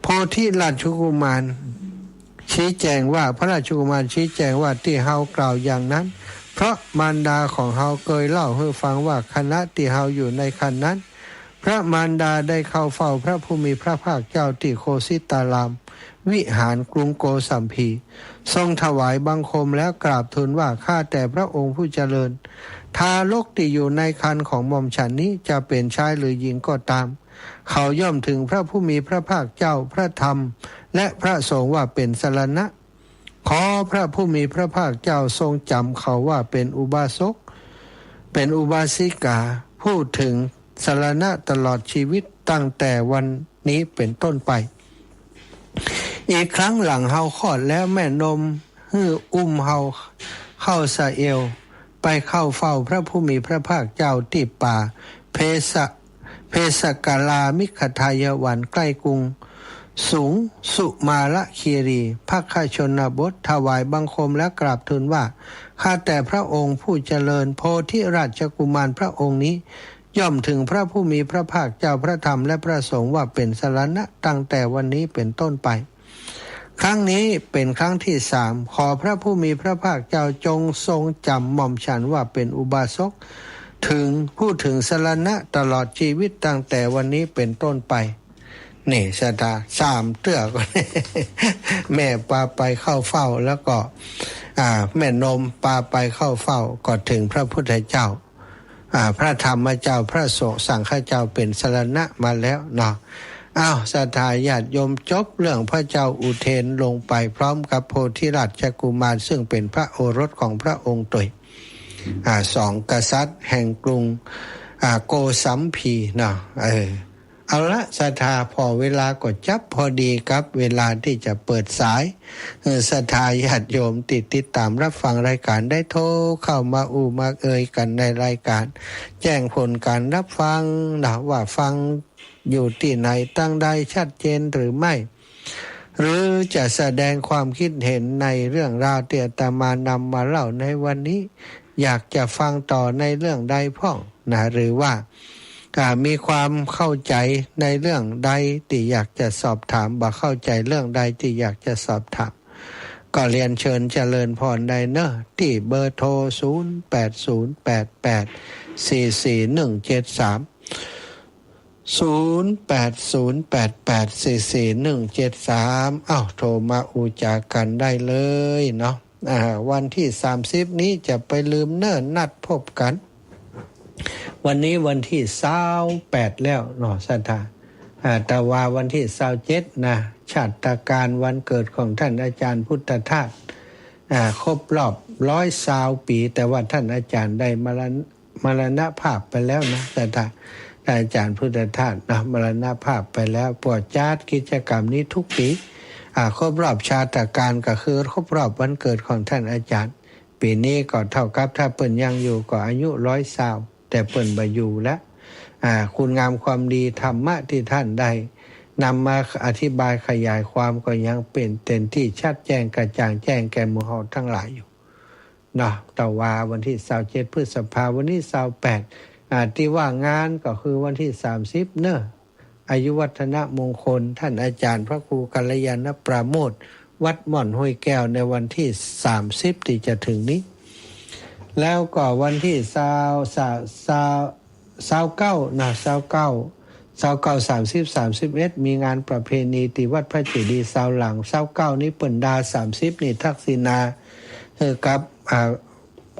โพธิราชกุมารชี้แจงว่าพระราชกุมารชี้แจงว่าที่เฮากล่าวอย่างนั้นเพราะมารดาของเฮาเคยเล่าให้ฟังว่าคณะที่เฮาอยู่ในคันนั้นพระมารดาได้เข้าเฝ้าพระผู้มีพระภาคเจ้าที่โคสิตารามวิหารกรุงโกสัมพีทรงถวายบังคมแล้วกราบทูลว่าข้าแต่พระองค์ผู้เจริญทารกที่อยู่ในครรภ์ของหม่อมฉันนี้จะเป็นชายหรือหญิงก็ตามเขาย่อมถึงพระผู้มีพระภาคเจ้าพระธรรมและพระสงฆ์ว่าเป็นสรณะขอพระผู้มีพระภาคเจ้าทรงจำเขาว่าเป็นอุบาสกเป็นอุบาสิกาพูดถึงสรณะตลอดชีวิตตั้งแต่วันนี้เป็นต้นไปอีกครั้งหลังเฮาคลอดแล้วแม่นมฮื้ออุ้มเฮา เข้าสะเอวไปเข้าเฝ้าพระผู้มีพระภาคเจ้าที่ป่าเพสกาลามิขทายวันใกล้กรุงสูงสุมาละคีรีภาคชนบทถวายบังคมและกราบทูลว่าข้าแต่พระองค์ผู้เจริญโพธิราชกุมารพระองค์นี้ย่อมถึงพระผู้มีพระภาคเจ้าพระธรรมและพระสงฆ์ว่าเป็นสรณะตั้งแต่วันนี้เป็นต้นไปครั้งนี้เป็นครั้งที่3ขอพระผู้มีพระภาคเจ้าจงทรงจำหม่อมฉันว่าเป็นอุบาสกถึงพูดถึงสรณะตลอดชีวิตตั้งแต่วันนี้เป็นต้นไปนี่สตา3เตื้อก็ แม่ปาไปเข้าเฝ้าแล้วก็แม่นมปาไปเข้าเฝ้าก็ถึงพระพุทธเจ้าพระธรรมเจ้าพระสงฆ์สังฆเจ้าเป็นสรณะมาแล้วเนาะศรัทธาญาติโยมจบเรื่องพระเจ้าอุเทนลงไปพร้อมกับโพธิราชกุมารซึ่งเป็นพระโอรสของพระองค์ตย2 กษัตริย์แห่งกรุงโกสัมพีเนาะเอาละศรัทธาพอเวลาก็จับพอดีครับเวลาที่จะเปิดสายศรัทธาญาติโยมติดตามรับฟังรายการได้โทรเข้ามามาเอ่ยกันในรายการแจ้งผลการรับฟังนะว่าฟังอยู่ที่ไหนตั้งใดชัดเจนหรือไม่หรือจะแสดงความคิดเห็นในเรื่องราวที่อาตมานำมาเล่าในวันนี้อยากจะฟังต่อในเรื่องใดพ้องนะหรือว่ามีความเข้าใจในเรื่องใดที่อยากจะสอบถามบ่เข้าใจเรื่องใดที่อยากจะสอบถามก็เรียนเชิญเจริญพรได้เนอะที่เบอร์โทร0808844173 0808844173โทรมาอูจากันได้เลยเนาะวันที่30นี้จะไปลืมเนิ่นนัดพบกันวันนี้วันที่28แล้วเนาะสัทธาแต่ว่าวันที่27นะชาตการวันเกิดของท่านอาจารย์พุทธทาสครบรอบ120 ปีแต่ว่าท่านอาจารย์ได้มรณภาพไปแล้วนะสัทธาอาจารย์พุทธทาสนะมรณภาพไปแล้วปวดจัดกิจกรรมนี้ทุกปีครบรอบชาตการก็คือครบรอบวันเกิดของท่านอาจารย์ปีนี้ก็เท่ากับถ้าเปิ้นยังอยู่ก็อายุ120แต่เปิ้นบ่อยู่แล้วคุณงามความดีธรรมะที่ท่านได้นำมาอธิบายขยายความก็ยังเป็นเต็มที่ชัดแจ้งกระจ่างแจ้งแก่หมู่เฮาทั้งหลายอยู่เนาะแต่ว่าวันที่27พฤษภาคมวันที่28ที่ว่างานก็คือวันที่30เนอะอายุวัฒนมงคลท่านอาจารย์พระครูกัลยาณปราโมทย์วัดหม่อนห้วยแก้วในวันที่30ที่จะถึงนี้แล้วก็วันที่29นะ29 30 31มีงานประเพณีที่วัดพระเจดีย์ซาวหลัง29นี้เปิ่นดา30นี่ทักษิณากับ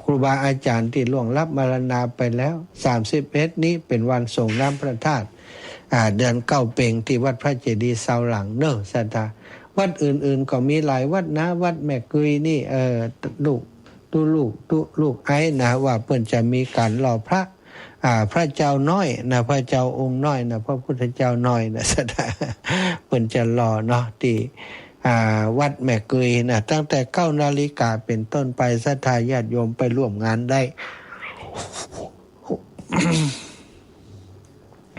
ครูบาอาจารย์ที่ล่วงลับมรณาไปแล้ว31นี้เป็นวันส่งน้ำพระธาตุเดือนเก้าเพ็งที่วัดพระเจดีย์ซาวหลังเนอะสัตตาวัดอื่นๆก็มีหลายวัดนะวัดแม่กุยนี่ลูกไอ้นะว่าเพิ่นจะมีการหล่อพระพระเจ้าน้อยนะพระเจ้าองค์น้อยนะพระพุทธเจ้าน้อยนะสัตตาเพิ่นจะหล่อเนาะที่วัดแม่กุยนะตั้งแต่9 นาฬิกาเป็นต้นไปศรัทธาญาติโยมไปร่วมงานได้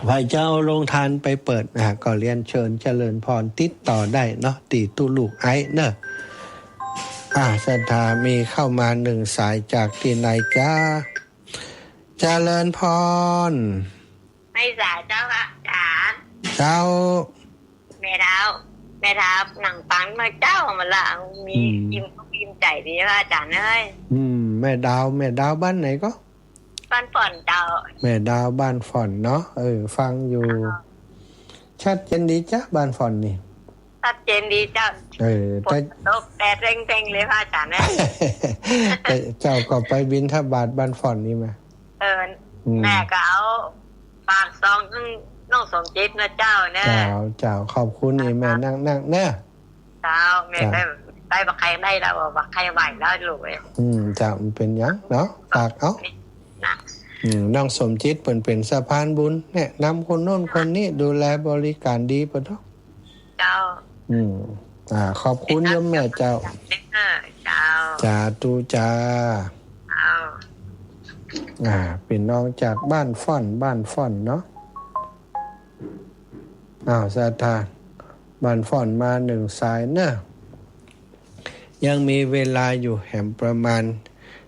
พระเจ้าลงทานไปเปิดก็เรียนเชิญเจริญพรติดต่อได้เนาะตีตู้ลูกไอ้เนอะศรัทธามีเข้ามา1 สายจากที่ไหนจ้าเจริญพรไม่สายเจ้าค่ะอาจารย์ เจ้าแม่ดาวหนังปังมาเจ้ามาละมียิ้มใจดีค่ะอาจารย์เอ้ยแม่ดาวบ้านไหนก็บ้านฝอนเจ้าแม่ดาวบ้านฝอนเนาะฟังอยู่ชัดเจนดีจ้ะบ้านฝอนนี่ชัดเจนดีเจ้าฝนตกแดดเร่งๆเลยค่ะอาจารย์เจ้าก็ไปบิณฑบาตบ้านฝอนนี่มาแม่ก็เอาปากซองน้องสมจิตนะเจ้าเนี่ยเจ้าขอบคุณนี่แม่นั่งเนี่ยเจ้าแม่ได้บักใครได้แล้วบักใครไหวแล้วลูกเจ้ามันเป็นยังเนาะปากเอาน้องสมจิตเป็นสะพานบุญเนี่ยนำคนโน้นคนนี้ดูแลบริการดีปะทุกเจ้าขอบคุณโยมแม่เจ้า จ่าตูจ่า เอา เป็นน้องจากบ้านฟ่อนเนาะศรัทธาบ้านฟ่อนมา1 สายเนอะยังมีเวลาอยู่แหมประมาณ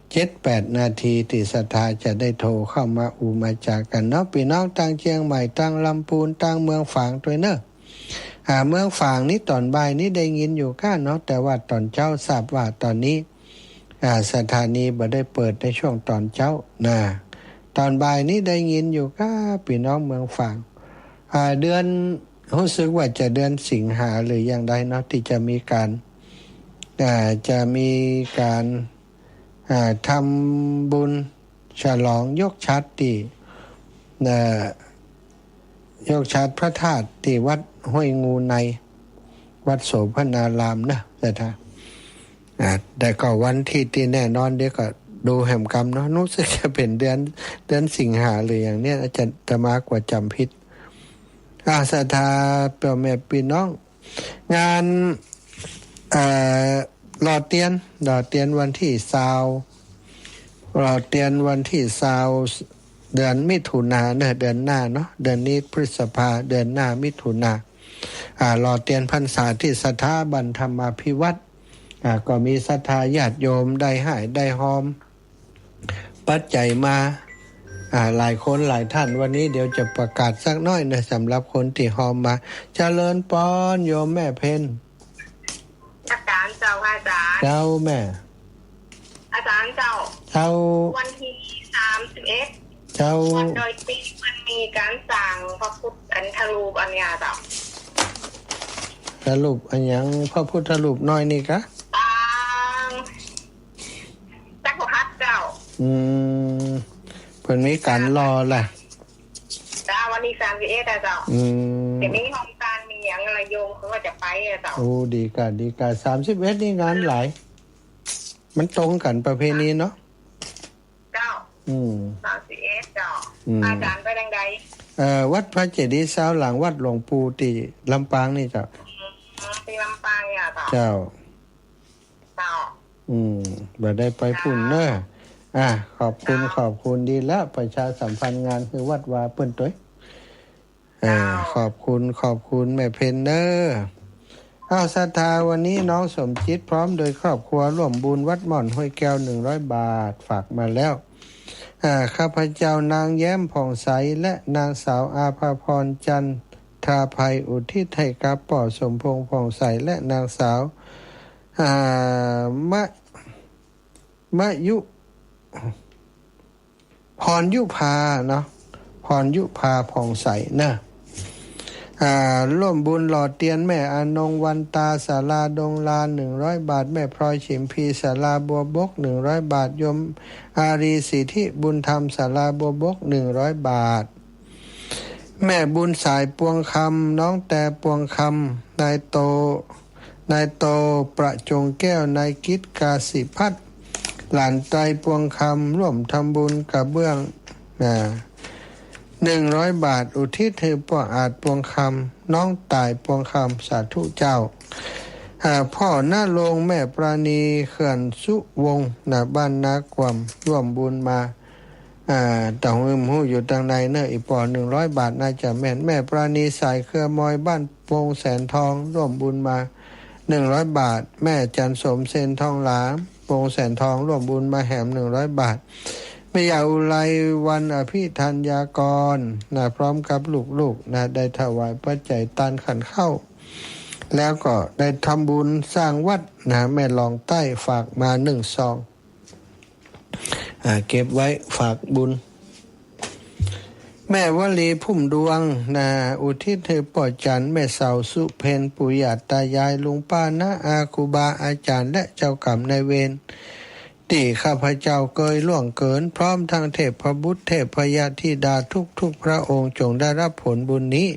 7-8 นาทีที่ศรัทธาจะได้โทรเข้ามามาจากกันเนาะพี่น้องตั้งเชียงใหม่ตั้งลำพูนตั้งเมืองฝางตัวเนอะเมืองฝางนี้ตอนบ่ายนี้ได้ยินอยู่ก้าเนาะแต่ว่าตอนเจ้าทราบว่าตอนนี้สถานีบ่ได้เปิดในช่วงตอนเจ้านะตอนบ่ายนี้ได้ยินอยู่ก้าพี่น้องเมืองฝางเดือนรู้สึกว่าจะเดือนสิงหาหรืออย่างใดเนาะที่จะมีการทำบุญฉลองยกชัดที่ยกชัดพระธาตุที่วัดห้วยงูในวัดโสภณารามนะแต่ก็วันที่แน่นอนเดี๋ยวก็ดูแหมกรรมเนาะรู้สึกจะเป็นเดือนสิงหาหรืออย่างเนี้ยอาจารย์จะมากกว่าจำพิษศรัทธาเปี่ยวแม่พี่น้องงานหล่อเตียนวันที่20หล่อเตียนวันที่20เดือนมิถุนาเนี่ยเดือนหน้าเนาะเดือนนี้พฤษภาเดือนหน้ามิถุนาหล่อเตียนพรรษาที่สถาบันธรรมาภิวัตรก็มีศรัทธาญาติโยมได้หายได้หอมปัจจัยมาหลายคนหลายท่านวันนี้เดี๋ยวจะประกาศสักน้อยนะสำหรับคนที่หอมมาเจริญปอนโยมแม่เพ็ญอาจารย์เจ้าอาจารย์ เจ้าแม่ อาจารย์เจ้าวันที่31เจ้าวันโดยปีมันมีการสั่งพระพุทธทรูปอันเนี้ยเจ้าสรุปอันยังพระพุทธรูปน้อยนี่กะจักรพรรดิเจ้าเพิ่นมีการรอแหละวันนี้31เจ้าเดี๋ยวนี้ห้องการมีอย่างอะไรโยมเขาก็จะไปเจ้าดีกะ31นี่งานหลายมันตรงกันประเพณีเนาะเจ้า31เจ้าอาจารย์ไปดังใดวัดพระเจดีย์เสาหลังวัดหลวงปู่ที่ลำปางนี่เจ้าที่ลำปางเนี่ยเจ้าบ่ได้ไปพุ่นเน้อขอบคุณดีแล้วประชาสัมพันธ์งานคือวัดวาเปิ้นต้อยขอบคุณแม่เพนเนอร์ศรัทธาวันนี้น้องสมจิตพร้อมโดยครอบครัวร่วมบุญวัดหม่อนห้วยแก้ว100 บาทฝากมาแล้วข้าพเจ้านางแย้มผ่องใสและนางสาวอาภาพรจันทราภัยอุทิศให้กับป่อสมพงษ์ผ่องใสและนางสาวมะยุพรยุพาเนาะพรยุพาผ่องใสนะร่วมบุญหล่อเตียนแม่อนงวันตาศาลาดงลาน100 บาทแม่พลอยฉิมพีศาลาบัวบก100 บาทโยมอารีสิทธิบุญธรรมศาลาบัวบก100 บาทแม่บุญสายปวงคำน้องแต่ปวงคำนายโตประจงแก้วนายกิจกาสิพัฒน์หลานไตรปวงคำร่วมทำบุญกระเบื้อง100 บาทอุทิศให้พ่ออาจปวงคำน้องตายปวงคำสาธุเจ้าพ่อหน้าโรงแม่ปราณีเขื่อนสุวงศ์บ้านนากวมร่วมบุญมาต่างหูอยู่ทางในเนอะอีปอ100 บาทน่าจะแม่ปราณีสายเครือมอยบ้านโปงแสนทองร่วมบุญมา100 บาทแม่จันสมเซนทองหลางโปงแสนทองร่วมบุญมาแหม100 บาทแม่ยาอุไรวันอภิธัญญากรพร้อมกับลูกๆได้ถวายปัจจัยตานขันเข้าแล้วก็ได้ทำบุญสร้างวัดแม่ลองใต้ฝากมา1 ซองเก็บไว้ฝากบุญแม่วลีพุ่มดวงอุทิศให้ป่อจันแม่เสาสุเพนปู่ย่าตายายลุงป้าน้าอาครูบาอาจารย์และเจ้ากรรมนายเวรที่ข้าพเจ้าเกยล่วงเกินพร้อมทั้งเทพบุตรเทพยธิดาทุกพระองค์จงได้รับผลบุญนี้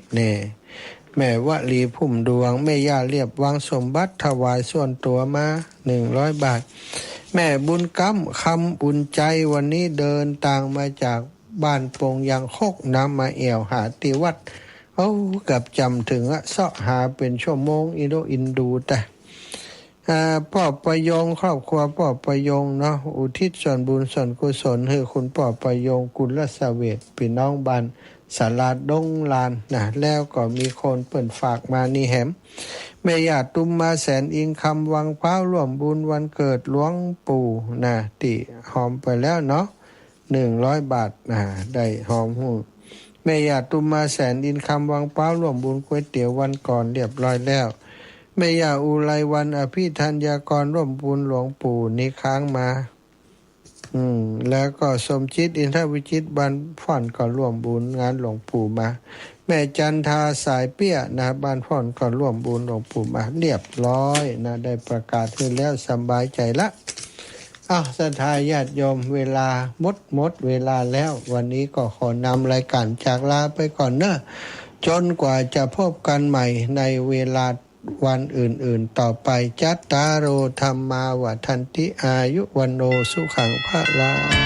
แม่วลีพุ่มดวงแม่ย่าเรียบวางสมบัติถวายส่วนตัวมา100 บาทแม่บุญกำคำอุ่นใจวันนี้เดินทางมาจากบ้านปงยังโคกน้ำมาเอวหาติวัดกับจำถึงเสาะหาเป็นชั่วโมงอินดูแต่ ป่อประยงครอบครัวป่อประยงเนาะอุทิศส่วนบุญส่วนกุศลให้คุณป่อประยงกุลเสเวทพี่น้องบ้านสาราดงลานนะแล้วก็มีคนเปิ่นฝากมานี่แหมแม่ย่าตุ้มมาแสนอิงคำวังพร้าวร่วมบุญวันเกิดหลวงปู่นะติหอมไปแล้วเนาะ100 บาทนะได้หอมหูแม่ย่าตุ้มมาแสนอินคำวังพร้าวร่วมบุญก๋วยเตี๋ยววันก่อนเรียบร้อยแล้วแม่ย่าอุไรวันอภิธัญญากรร่วมบุญหลวงปู่นี่ค้างมาแล้วก็สมจิตอินทวิจิตบันฟ่อนก็ร่วมบุญงานหลวงปู่มาแม่จันทาสายเปี้ยนะบ้านฟ่อนก็ร่วมบุญหลวงปู่มาเรียบร้อยนะได้ประกาศขึ้นแล้วสบายใจละศรัทธาญาติโยมเวลาหมดเวลาแล้ววันนี้ก็ขอนำรายการจากลาไปก่อนเนอะจนกว่าจะพบกันใหม่ในเวลาวันอื่นๆต่อไปจัตตารโอธรรมาวัฏันติอายุวันโนสุขังพระลา